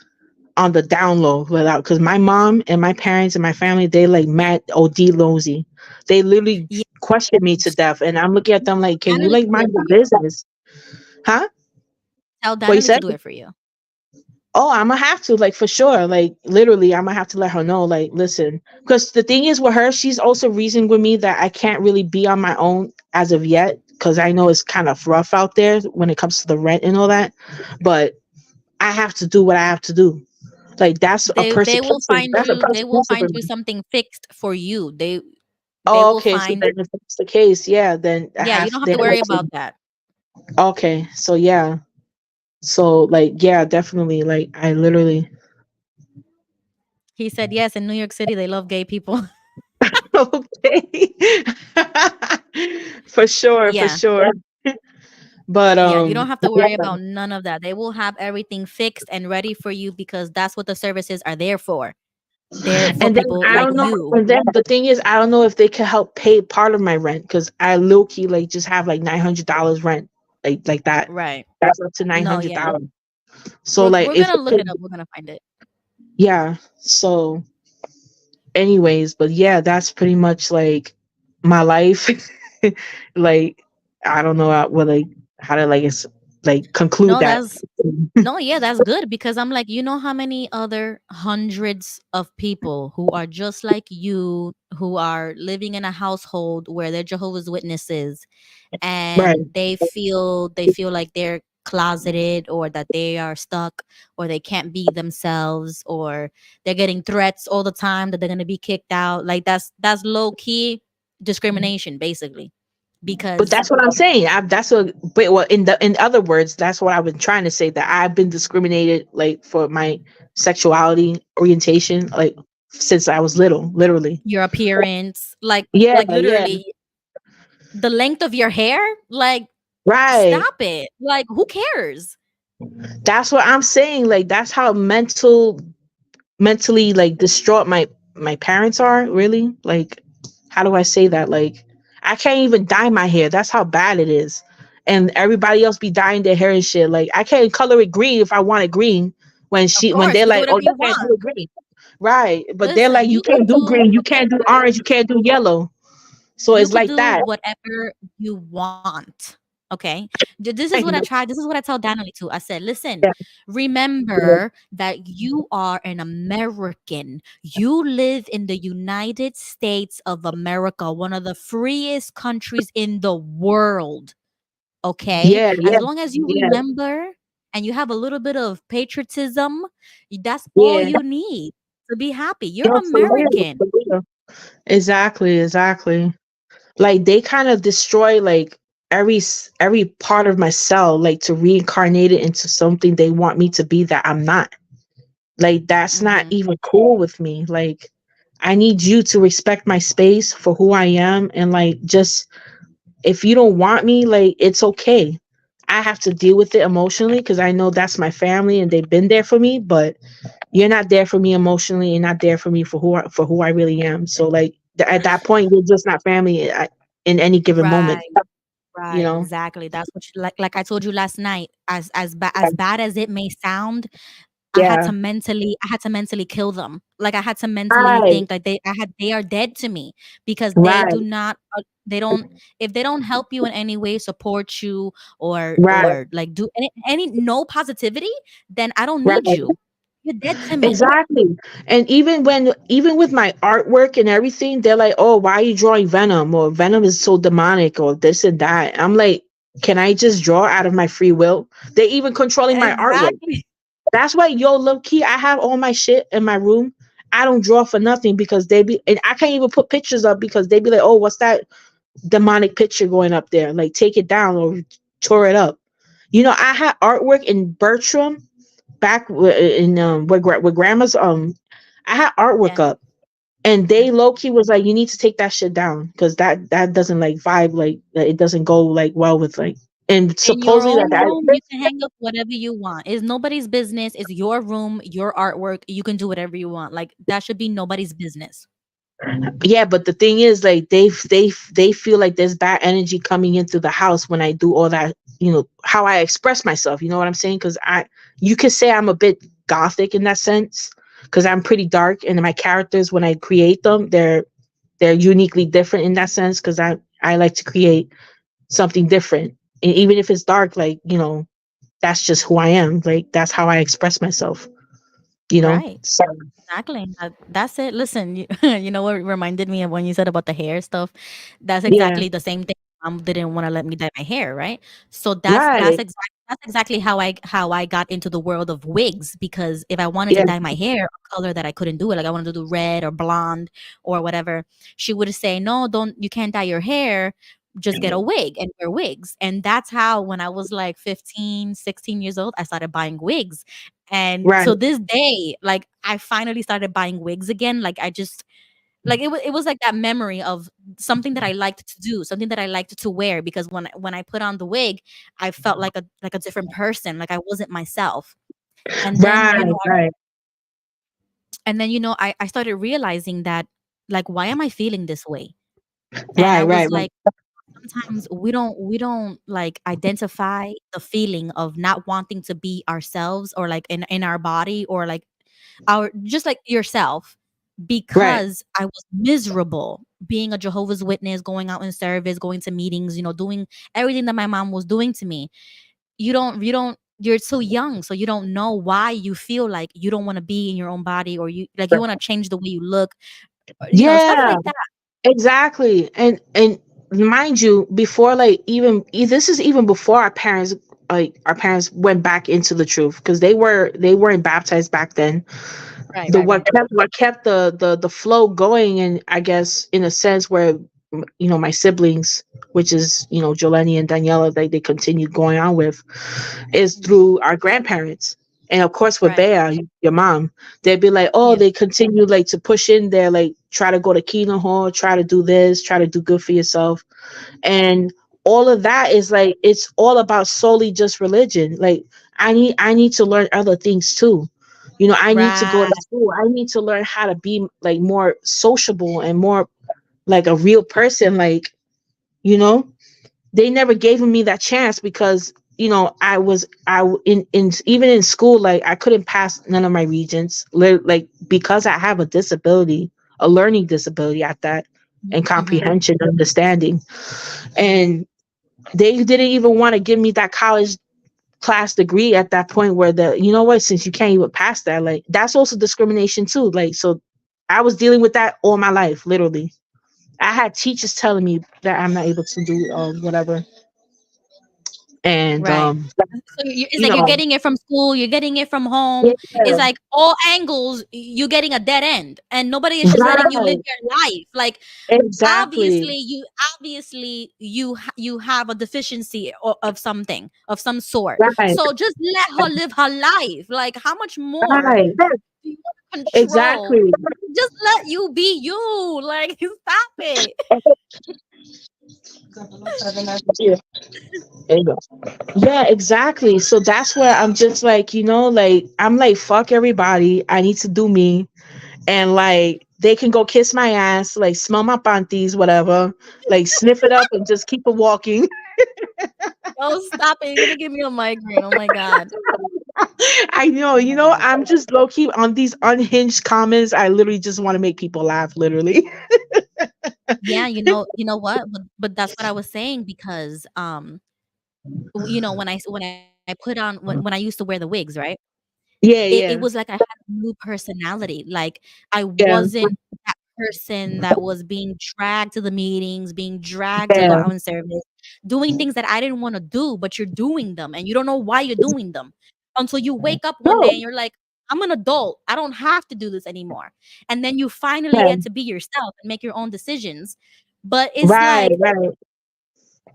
on the down low without, because my mom and my parents and my family, they like mad OD nosy. They literally Yeah. question me to death, and I'm looking at them like, can you Natalie like can do mind it for your you. business? Huh? Tell What you Donnelly to said? do it for you. Oh, I'm gonna have to, like, for sure. Like literally, I'm gonna have to let her know. Like, listen, because the thing is with her, she's also reasoned with me that I can't really be on my own as of yet, because I know it's kind of rough out there when it comes to the rent and all that. But I have to do what I have to do. Like that's a They will persecution. find That's a you, they will persecution for find you me. something fixed for you. They Oh, will okay. So find. then if that's the case, yeah, then I Yeah, you have don't have they to worry have to. about that. Okay, so yeah, so like yeah, definitely. Like I literally. He said yes, in New York City they love gay people. Okay. For sure, for Yeah. sure. But Yeah, you don't have to yeah. worry about none of that. They will have everything fixed and ready for you because that's what the services are there for. They're for And then people I like don't know. you. And then the thing is, I don't know if they can help pay part of my rent, because I low key like just have like $900 rent, like that. Right. That's up to nine No, hundred yeah. dollars. So like We're if gonna it look it could, up. We're gonna find it. yeah. So anyways, but yeah, that's pretty much like my life. Like I don't know what like how to like like conclude No, that. that's no, yeah, that's good because I'm like, you know how many other hundreds of people who are just like you, who are living in a household where they're Jehovah's Witnesses Right. and they feel like they're closeted or that they are stuck or they can't be themselves or they're getting threats all the time that they're going to be kicked out. Like that's low key discrimination basically But because that's what I'm saying. That's a but well in other words, that's what I've been trying to say, that I've been discriminated like for my sexuality orientation like since I was little, literally. your appearance Yeah, like yeah. literally the length of your hair, like Right. stop it. Like who cares? That's what I'm saying. Like that's how mentally like distraught my parents are, really. Like how do I say that? Like I can't even dye my hair. That's how bad it is. And everybody else be dyeing their hair and shit. Like I can't color it green if I want it green, Of when course, they're you could do like, "Oh, whatever you you can't do want. it green." Right. But they're Listen, like, "You you could can't do do green, you can't do whatever orange, you can't do yellow." So you it's could like do that. whatever you want. Okay. This is I what I know. tried. This is what I tell Daniel too. I said, listen, Yeah. Yeah. remember that you are an American. You live in the United States of America, one of the freest countries in the world. Okay. Yeah, As yeah. long as you Yeah. remember and you have a little bit of patriotism, that's all Yeah. you need to be happy. You're No, for real, American. for real. Exactly, exactly. Like they kind of destroy like every part of my cell, like to reincarnate it into something they want me to be that I'm not. Like that's not Hmm. even cool with me. Like I need you to respect my space for who I am, and like just if you don't want me, like it's okay. I have to deal with it emotionally because I know that's my family and they've been there for me, but you're not there for me emotionally. You're not there for me for who I really am. So like at that point, you're just not family in any given moment. Right. You Right, know? exactly. That's what like I told you last night. As bad as it may sound, Yeah. I had to mentally kill them. Like I had to mentally Right. think like they are dead to me because they do Right. not they don't if they don't help you in any way, support you Right. or like do any no positivity, then I don't need Right. you. You're dead to me. Exactly. And even with my artwork and everything, they're like, "Oh, why are you drawing Venom?" Or "Venom is so demonic," or this and that. I'm like, "Can I just draw out of my free will?" They're even controlling my artwork. Exactly. That's why, yo, low key, I have all my shit in my room. I don't draw for nothing because they be, and I can't even put pictures up because they be like, "Oh, what's that demonic picture going up there? Like, take it down or tore it up." You know, I had artwork in Bertram back in where grandma's. I had artwork Yeah. up, And they low key was like, you need to take that shit down because that doesn't like vibe, like it doesn't go like well with like, and In your supposedly own like that. room, you can hang up whatever you want. It's nobody's business. It's your room, your artwork. You can do whatever you want. Like that should be nobody's business. Yeah, but the thing is, like they feel like there's bad energy coming into the house when I do all that. You know how I express myself. You know what I'm saying? Because you could say I'm a bit gothic in that sense because I'm pretty dark, and my characters when I create them, they're uniquely different in that sense because I like to create something different, and even if it's dark, like that's just who I am. Like that's how I express myself. Right. So Exactly. That's it. Listen, you, you know what reminded me of when you said about the hair stuff? That's yeah, exactly the same thing. Mom didn't want to let me dye my hair, right? So right, that's exactly how I got into the world of wigs because if I wanted to yeah, dye my hair a color that I couldn't do it, like I wanted to do red or blonde or whatever, she would say, "No, don't you can't dye your hair. Just get a wig and wear wigs." And that's how when I was like 15, 16 years old, I started buying wigs. And right, so this day, like I finally started buying wigs again. Like I just like it was like that memory of something that I liked to do, something that I liked to wear because when I put on the wig, I felt like a different person, like I wasn't myself. And then, right, right, I started realizing that like why am I feeling this way? And I right, right, was right. like sometimes we don't like identify the feeling of not wanting to be ourselves or like in our body or like our just like yourself Right. because I was miserable being a Jehovah's Witness, going out in service, going to meetings, doing everything that my mom was doing to me. You're so young, so you don't know why you feel like you don't want to be in your own body or you want to change the way you look, stuff Yeah, like that. exactly. And mind you, before like this is even before our parents went back into the truth because they weren't baptized back then. Right, right, right. What kept the flow going, and I guess in a sense where my siblings, which is Jolene and Daniela, they continued going on with, is Mhm. through our grandparents. And of course with Right. Bea, your mom, they'd be like, oh, Yeah. they continue like to push in there, like try to go to Keenan Hall, try to do this, try to do good for yourself. And all of that is like it's all about solely just religion. Like I need to learn other things too. I need to go to Right. school. I need to learn how to be like more sociable and more like a real person. Like, you know, they never gave me that chance because in even in school, like I couldn't pass none of my regents, like because I have a disability, a learning disability at that, and Mhm. comprehension understanding. And they didn't even want to give me that college class degree at that point where since you can't even pass that, like that's also discrimination too. Like, so I was dealing with that all my life, literally. I had teachers telling me that I'm not able to do whatever. And Right. So it's you like you're know getting it from school, you're getting it from home. It's yeah, like all angles, you're getting a dead end, and nobody is just letting you live right, your life. Like exactly, obviously you have a deficiency of something of some sort. right, So just let her live her life. Like how much more right, do you want to control? exactly. Just let you be you. Like stop it. Yeah, there you go. Yeah, exactly. So that's where I'm just like, like I'm like, fuck everybody. I need to do me. And like they can go kiss my ass, like smell my panties, whatever, like sniff it up and just keep it walking. Oh, stop it. You're gonna give me a migraine. Oh my god. I know, I'm just low key on these unhinged comments. I literally just want to make people laugh, literally. Yeah, you know what? But that's what I was saying because when I put on when I used to wear the wigs, right? Yeah, It yeah, was like I had a new personality. Like I yeah, wasn't that person that was being dragged to the meetings, being dragged to go yeah. out in service, doing things that I didn't want to do, but you're doing them and you don't know why you're doing them until you wake up one day No, and you're like, I'm an adult. I don't have to do this anymore. And then you finally yeah. get to be yourself and make your own decisions. But it's Right, like right.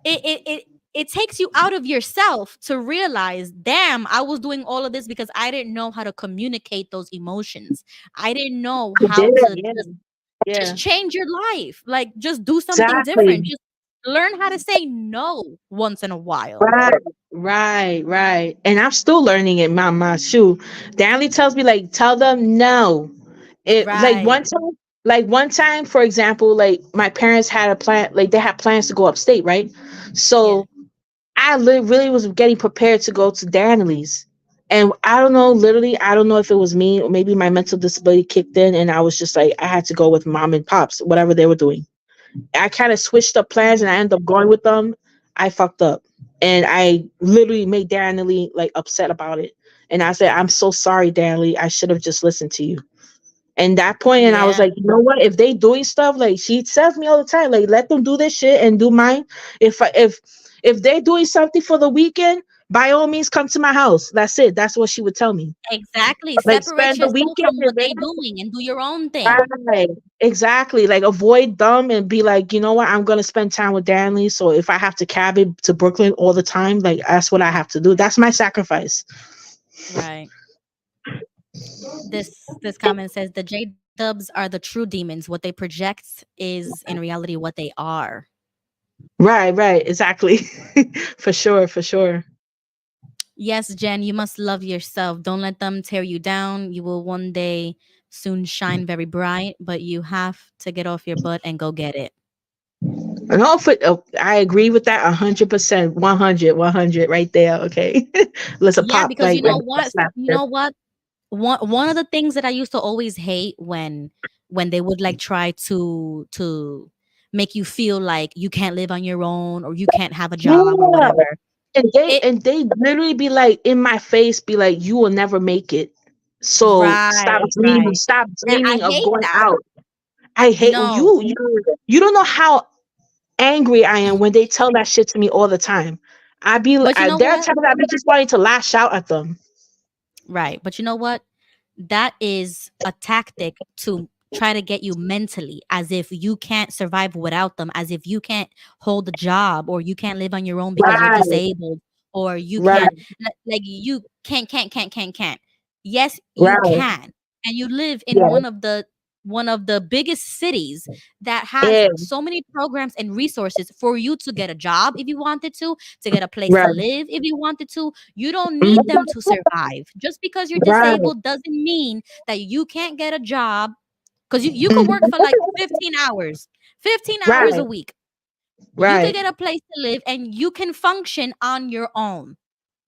it takes you out of yourself to realize, damn, I was doing all of this because I didn't know how to communicate those emotions. I didn't know I how did, to just yeah. Yeah. just change your life. Like, just do something different. Exactly. Just learn how to say no once in a while. Right, right. And I'm still learning it, mama. Shoot. Danley tells me like tell them no. It Right. like one time, for example, like my parents had a plan, like they had plans to go upstate, right? Yeah. So really was getting prepared to go to Danley's. And I don't know, literally, I don't know if it was me or maybe my mental disability kicked in and I was just like, I had to go with mom and pops, whatever they were doing. I kind of switched up plans and I Mhm. ended up going with them. I fucked up. And I literally made Danley like upset about it. And I said, I'm so sorry, Danley. I should have just listened to you. And that point, and I was Yeah. like, you know what? If they doing stuff like she says me all the time, like let them do this shit and do mine. If they're doing something for the weekend, by all means, come to my house. That's it. That's what she would tell me. Exactly. Like Separate spend the yourself weekend from and what they doing and do your own thing. right, exactly. Like avoid them and be like, you know what? I'm gonna spend time with Danley. So if I have to cab it to Brooklyn all the time, like that's what I have to do. That's my sacrifice. Right. This comment says the J Dubs are the true demons. What they project is in reality what they are. Right, exactly. For sure, for sure. Yes, Jen, you must love yourself. Don't let them tear you down. You will one day soon shine very bright, but you have to get off your butt and go get it. And I agree with that 100%, 100 right there. Okay. Let's a Yeah, pop because like you know a what? slap. You know what? One of the things that I used to always hate when they would like try to make you feel like you can't live on your own or you can't have a job or Yeah. whatever. It And they literally be like in my face, be like, you will never make it. So right, right. stop And I dreaming of hate going that. out. I hate No. you don't know how angry I am when they tell that shit to me all the time. But you know There are what? times I be just wanting to lash out at them. Right. But you know what? That is a tactic to try to get you mentally as if you can't survive without them, as if you can't hold a job or you can't live on your own because you're Right, disabled or you right, can't like you can't. Yes, you right. can. And you live in Yeah. one of the biggest cities that has Yeah. so many programs and resources for you to get a job if you wanted to get a place to Right. live if you wanted to. You don't need them to Mhm. survive. Just because you're Right. disabled doesn't mean that you can't get a job because you could work Mhm. for like 15 hours a Right. week. You could Right. get a place to live and you can function on your own.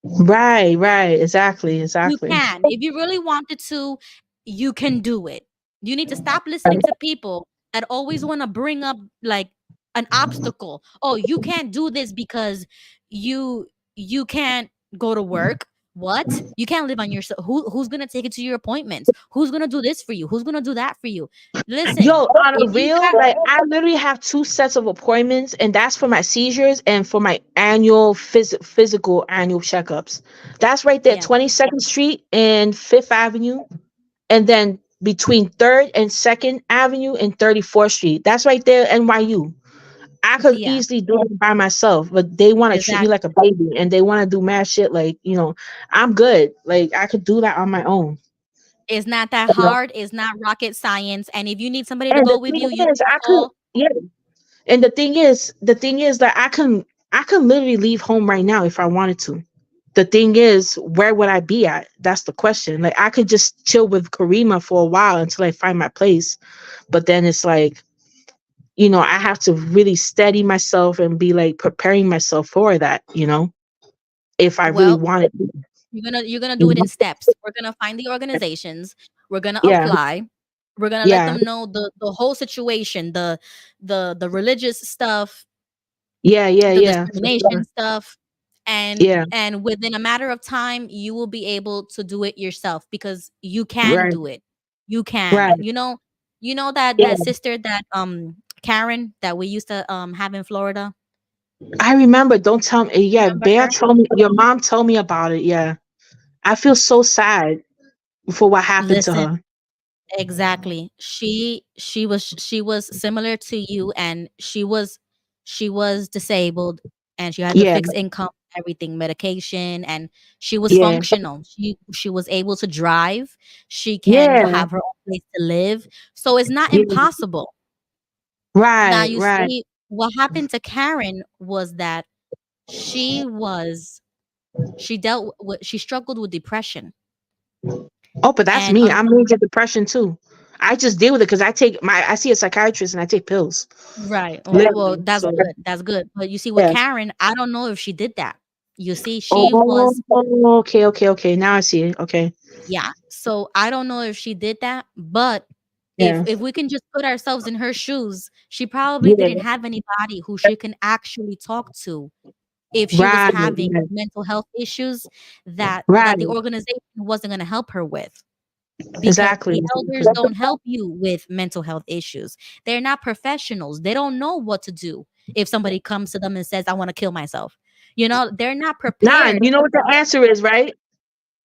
Right. Exactly. You Exactly. can. If you really wanted to, you can do it. You need to stop listening to people that always want to bring up like an obstacle. Oh, you can't do this because you you can't go to work. What? You can't live on yourself. Who's gonna take it to your appointments? Who's gonna do this for you? Who's gonna do that for you? Yo, Listen, on a if you real, have like I literally have two sets of appointments, and that's for my seizures and for my annual physical annual checkups. That's right there, yeah, 22nd Street and Fifth Avenue, and then between Third and Second Avenue and 34th Street. That's right there, NYU. I could yeah, easily do it by myself, but they want to treat me like a exactly. baby and they want to do mad shit. Like, I'm good. Like, I could do that on my own. It's not that You know? hard. It's not rocket science. And if you need somebody to And the go with thing you is, can I could, call. yeah. And the thing is that I can literally leave home right now if I wanted to. The thing is, where would I be at? That's the question. Like, I could just chill with Karima for a while until I find my place. But then it's like, I have to really steady myself and be like preparing myself for that, if I really Well, wanted to. you're gonna do it in Mhm. steps. We're gonna find the organizations. We're gonna Yeah, apply. We're gonna let yeah, them know the whole situation, the religious stuff, the yeah, for discrimination sure. stuff, Yeah, and within a matter of time, you will be able to do it yourself because you can right, do it. You can. right. You know that Yeah, sister that Karen that we used to have in Florida. I remember. Don't tell me. Yeah, Remember Bear her? told me. Your mom told me about it. Yeah, I feel so sad for what happened to Listen. her. Exactly. She was similar to you and she was disabled and she had the Yeah, fixed income everything, medication, and she was Yeah. functional. She was able to drive. She can Yeah. have her own place to live. So it's not Yeah. impossible. Now Right. you Right. see what happened to Karen was that she was she struggled with depression. Oh, but that's And me. I'm major depression too. I just deal with it because I see a psychiatrist and I take pills. right. Well, Literally. that's So good. That's good. But you see, with yeah. Karen, I don't know if she did that. You see, she Oh, was, okay, okay, okay. Now I see it. Okay. yeah. So I don't know if she did that, but Yeah. if we can just put ourselves in her shoes, she probably didn't Yeah. have anybody who she can actually talk to if she was Right. having Right. mental health issues that the Right. organization wasn't going to help her with. Because Exactly. the elders don't help you with mental health issues. They're not professionals. They don't know what to do if somebody comes to them and says, I want to kill myself. They're not Nah, prepared you know what for the answer is, right?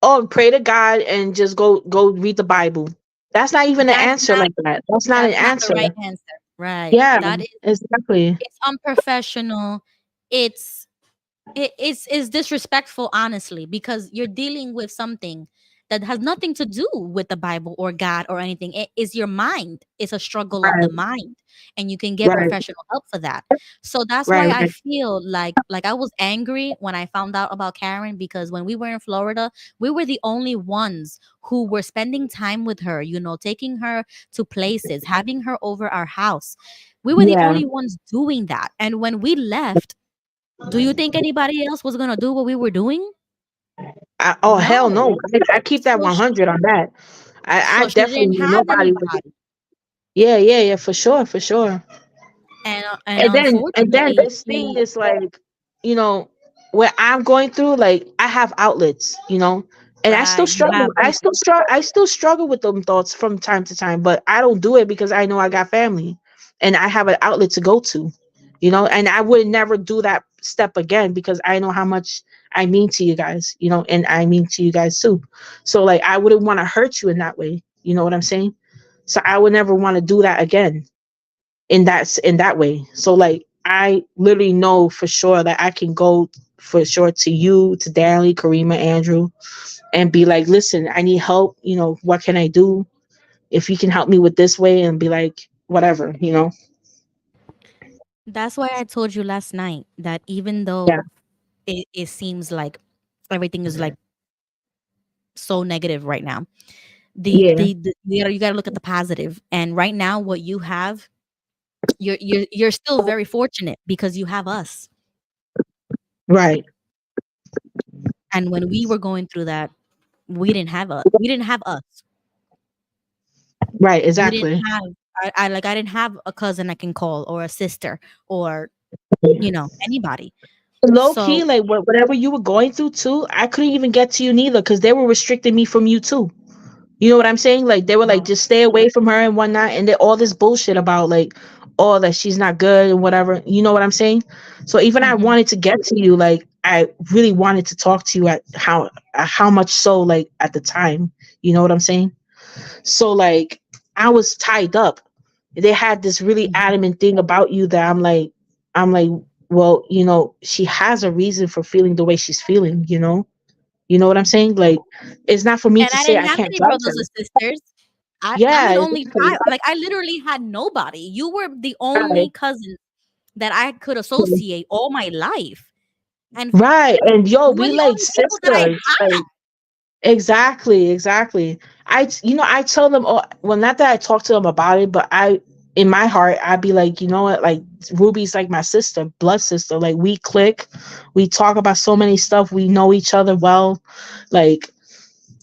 Oh, pray to God and just go read the Bible. That's not even an that's answer not like that. That's not an that's not the answer. right answer. Right. Yeah, That is exactly. it's unprofessional. It's it's disrespectful, honestly, because you're dealing with something that has nothing to do with the Bible or God or anything. It is your mind. It's a struggle of the Right, mind, and you can get right, professional help for that. So that's right, why I right. feel like I was angry when I found out about Karen, because when we were in Florida, we were the only ones who were spending time with her, taking her to places, having her over our house. We were the Yeah. only ones doing that. And when we left, do you think anybody else was gonna do what we were doing? Oh hell No. no! I keep that So sh 100 on that. I so she didn't definitely have nobody would. anybody, Yeah, yeah, yeah, for sure, for sure. and And then unfortunately, this thing is like, you know, where I'm going through, like I have outlets, and I still right, you struggle. have people. I still struggle with them thoughts from time to time, but I don't do it because I know I got family and I have an outlet to go to, and I would never do that step again because I know how much I mean to you guys, and I mean to you guys too. So like I wouldn't want to hurt you in that way. You know what I'm saying? So I would never want to do that again in that way. So like I literally know for sure that I can go for sure to you, to Danley, Karima, Andrew, and be like, listen, I need help. What can I do? If you can help me with this way, and be like, whatever. That's why I told you last night that even Yeah. though it seems like everything is like so negative right now, Yeah. you gotta look at the positive. And right now, what you have, you're still very fortunate because you have us. Right. And when we were going through that, we didn't have us. Right. We didn't Exactly. have I didn't have a cousin I can call, or a sister, or anybody. Low key, So like whatever you were going through too, I couldn't even get to you neither because they were restricting me from you too. You know what I'm saying? Like they were like, no. just stay away from her and whatnot, and then all this bullshit about like, oh, that she's not good and whatever. You know what I'm saying? So even I Mhm. wanted to get to you, like I really wanted to talk to you at how much so like at the time. You know what I'm saying? So like I was tied up. They had this really Mhm. adamant thing about you that I'm like, well, she has a reason for feeling the way she's feeling. You know what I'm saying? Like, it's not for me And to I say didn't I have can't any judge brothers her. or sisters. I'm Yeah, an only exactly. child. Like, I literally had nobody. You were the Right. only cousin that I could associate all my life. And Right. And yo, you were we the like only people that I sisters. had. Like, exactly, exactly. I tell them, well, not that I talk to them about it, but in my heart, I'd be like, you know what? Like, Ruby's like my sister, blood sister. Like, we click. We talk about so many stuff. We know each other well. Like,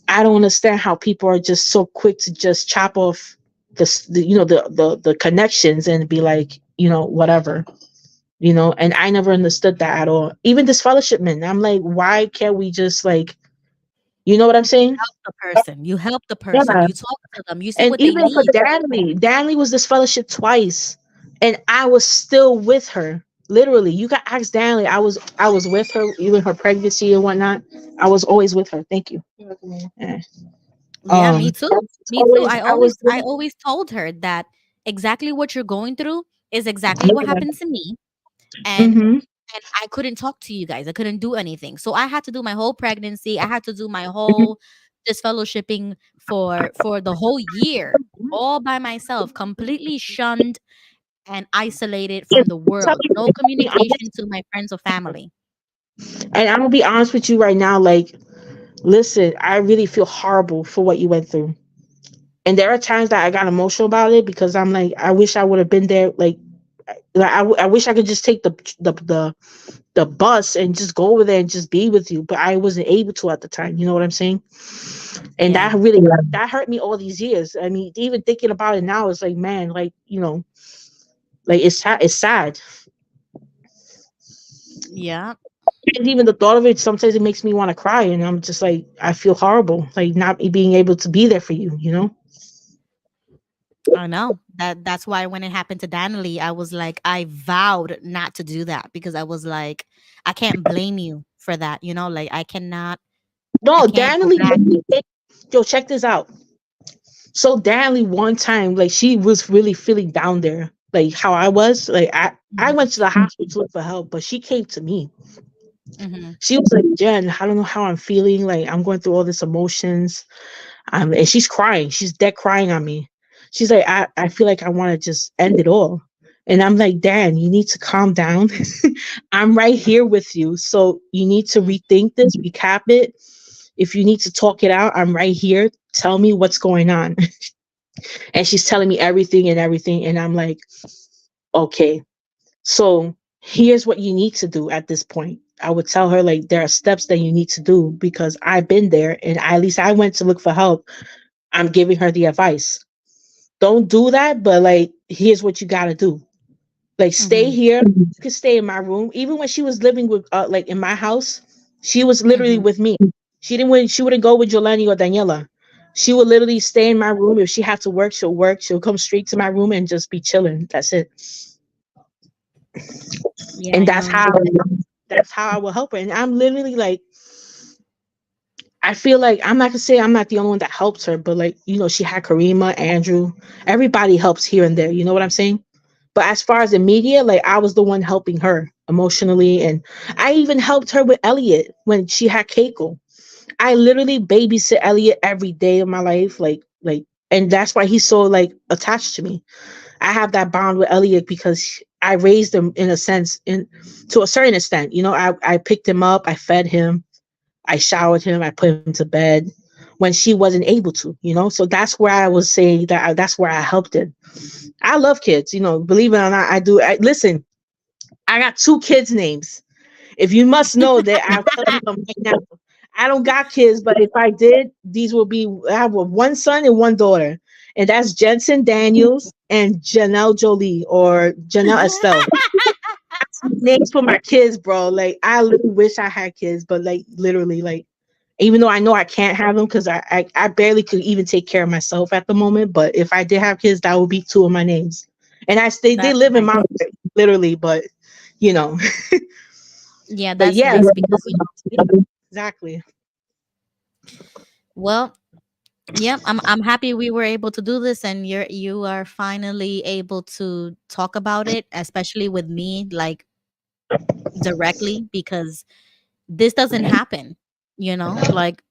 I don't understand how people are just so quick to just chop off the connections and be like, whatever. And I never understood that at all. Even this fellowship man, I'm like, why can't we just like, you know what I'm saying? The person. You help the person. Yeah. You talk to them. You see And what they even for need. Danley was this fellowship twice, and I was still with her. Literally, you can ask Danley. I was with her, even her pregnancy and whatnot. I was always with her. Thank you. Yeah. Yeah, me too. Me too. Always, I was. I always told her that exactly what you're going through is exactly what Yeah. happened to me. And Mm-hmm. and I couldn't talk to you guys. I couldn't do anything. So I had to do my whole pregnancy. I had to do my whole disfellowshipping for the whole year all by myself, completely shunned and isolated Yeah, from the world. No communication to my friends or family. and I'm gonna be honest with you right now. Like, listen, I really feel horrible for what you went through. And there are times that I got emotional about it because I'm like, I wish I would have been there. I wish I could just take the bus and just go over there and just be with you, but I wasn't able to at the time. You know what I'm saying? And Yeah. that really that hurt me all these years. I mean, even thinking about it now, it's like, man, like like it's sad. Yeah. And even the thought of it, sometimes it makes me want to cry, and I'm just like, I feel horrible, like not being able to be there for you. You know? I know. That's why when it happened to Danley, I was like, I vowed not to do that because I was like, I can't blame you for that. Like I No, can't go Danny, back. yo, check this out. So Danny, one time, like she was really feeling down there, like how I was. Like I Mhm. went to the hospital to look for help, but she came to me. Mhm. She was like, Jen, I don't know how I'm feeling. Like I'm going through all this emotions. And she's crying. She's dead crying on me. She's like, I feel like I want to just end it all. And I'm like, Dan, you need to calm down. I'm right here with you. So you need to Mm. rethink this, recap it. If you need to talk it out, I'm right here. Tell me what's going on. And she's telling me everything and everything. And I'm like, okay, so here's what you need to do at this point. I would tell her, like, there are steps that you need to do because I've been there and at least I went to look for help. I'm giving her the advice. Don't do that, but like, here's what you got to do. Like, stay Mhm. here. You can stay in my room. Even when she was living with, like, in my house, she was literally Mhm. with me. She wouldn't go with Jolani or Daniela. She would literally stay in my room. If she had to work, she'll work. She'll come straight to my room and just be chilling. That's it. Yeah, And I know. that's how I will help her. And I'm literally like, I feel like I'm not gonna say I'm not the only one that helps her, but like, she had Karima, Andrew, everybody helps here and there. You know what I'm saying? But as far as the media, like I was the one helping her emotionally, and I even helped her with Elliot when she had Keiko. I literally babysit Elliot every day of my life, and that's why he's so like attached to me. I have that bond with Elliot because I raised him in a sense, in to a certain extent. I picked him up, I fed him, I showered him, I put him to bed when she wasn't able to. So that's where I was saying that's where I helped him. I love kids. Believe it or not, I do. Listen, I got two kids' names. If you must know that, I'll tell you them right now. I don't got kids, but if I did, these will be. I have one son and one daughter, and that's Jensen Daniels and Janelle Jolie or Janelle Estelle. Names for my kids, bro. Like I literally wish I had kids, but like literally, like even though I know I can't have them because I barely could even take care of myself at the moment. But if I did have kids, that would be two of my names. And they That's live in nice. my literally, but you know, Yeah, but that's yeah, nice because exactly. well, yeah, I'm happy we were able to do this and you are finally able to talk about it, especially with me, like directly, because this doesn't happen, like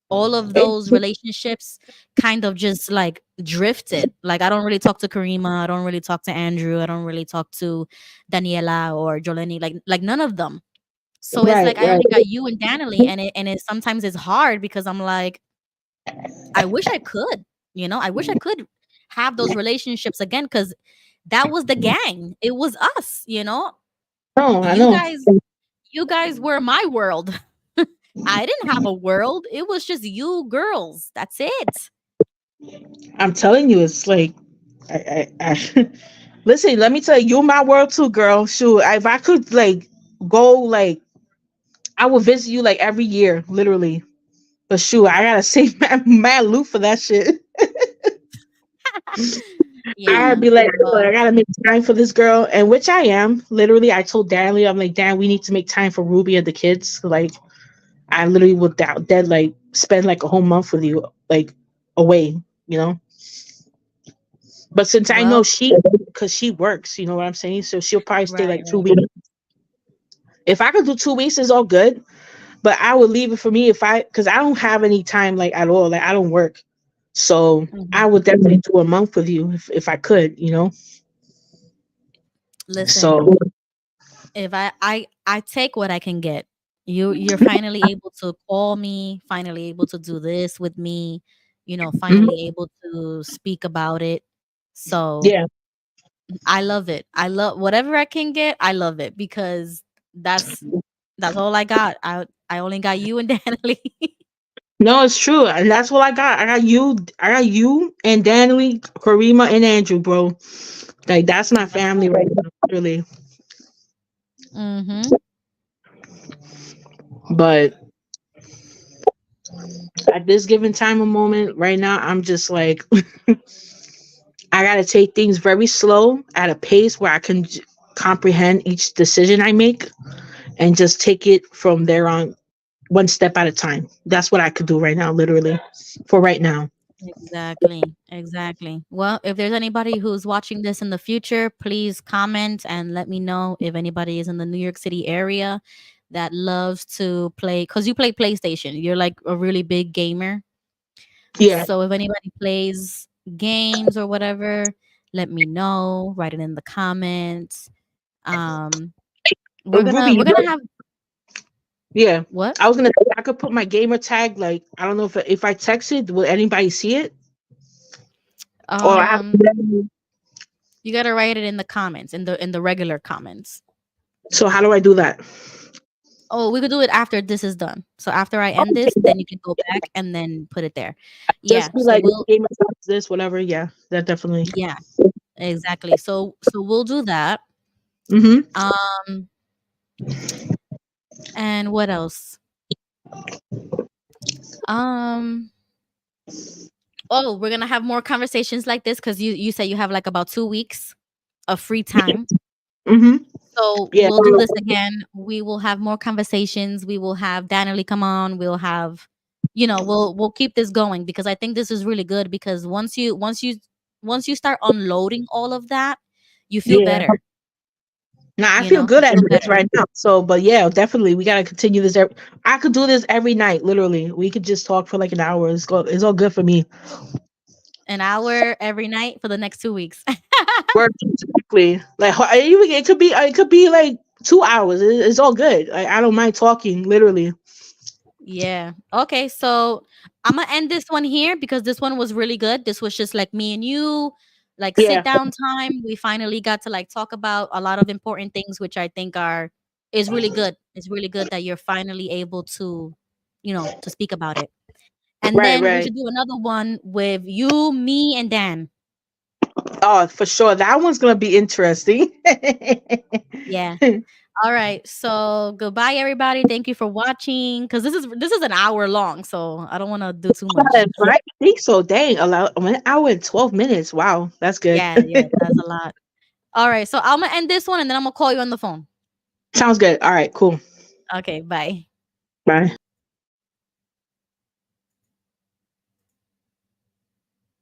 all of It, those relationships kind of just like drifted. Like I don't really talk to Karima, I don't really talk to Andrew, I don't really talk to Daniela or Jolene, like none of them. So it's right, like I right. only got you and Danily, and it sometimes is hard because I'm like, I wish I could, I wish I could have those relationships again because that was the gang. It was us. No, I You know. guys, you guys were my world. I didn't have a world. It was just you girls. That's it. I'm telling you, it's like I listen. Let me tell you, you're my world too, girl. Shoot, if I could like go, like I would visit you like every year, literally. But shoot, I gotta save my loot for that shit. I'd Yeah. be like, "Look, Well, I gotta make time for this girl," and which I am. Literally, I told Danley, I'm like, Dan, we need to make time for Ruby and the kids. Like, I literally would dead like spend like a whole month with you, like away, you know. But since I know well, because she works, you know what I'm saying. So she'll probably stay right, like two right. weeks. If I could do 2 weeks, it's all good. But I would leave it for me if because I don't have any time like at all. Like I don't work, so I Mhm. would definitely do a month with you if I could. Listen, So if I take what I can get. You're finally able to call me, finally able to do this with me, mhm, finally able to speak about it. So yeah, I love it. I love whatever I can get. I love it because that's that's all I got. I only got you and Danley. no, it's true, and that's what I got. I got you and Danny, Karima, and Andrew, bro. Like that's my That's family it. right now, really. Mhm. But at this given time and moment, right now, I'm just like I gotta take things very slow at a pace where I can comprehend each decision I make and just take it from there on, one step at a time. That's what I could do right now, literally, for right now. Exactly. Exactly. Well, if there's anybody who's watching this in the future, please comment and let me know if anybody is in the New York City area that loves to play because you play PlayStation. You're like a really big gamer. Yeah, So if anybody plays games or whatever, let me know. Write it in the comments. Um, we're gonna Ruby, we're gonna have yeah. what? I was gonna say I could put my gamer tag. Like I don't know if I text it, will anybody see it? Or I have. Um, you gotta write it in the comments, in the regular comments. So how do I do that? Oh, we could do it after this is done. So after I end this, Okay, then you can go back and then put it there. Yeah. just be So like we'll gamer tag this, whatever. Yeah, that definitely. yeah, exactly. So we'll do that. Mm-hmm. Um, and what else? Um, oh, we're gonna have more conversations like this because you say you have like about 2 weeks of free time. Mm-hmm. So Yeah. we'll do this again. We will have more conversations. We will have Danily come on. We'll have, we'll keep this going because I think this is really good because once you start unloading all of that, you feel Yeah. better. Now I You feel know, good you at feel this better. right now. So, but yeah, definitely we gotta continue this. I could do this every night, literally. We could just talk for like an hour. It's all good for me. An hour every night for the next 2 weeks. Work exactly. Like even it could be like 2 hours. It's all good. Like I don't mind talking, literally. Yeah. Okay. So I'm gonna end this one here because this one was really good. This was just like me and you, like sit Yeah. down time. We finally got to like talk about a lot of important things, which I think is really good. It's really good that you're finally able to speak about it. And Right. then we Right. should do another one with you, me, and Dan. Oh, for sure. That one's gonna be interesting. Yeah. All right. So goodbye, everybody. Thank you for watching. Because this is an hour long, so I don't want to do too much. I think so. Dang, 1 hour and 12 minutes. Wow, that's good. Yeah, yeah, that's a lot. All right, so I'm gonna end this one and then I'm gonna call you on the phone. Sounds good. All right, cool. Okay, bye. Bye.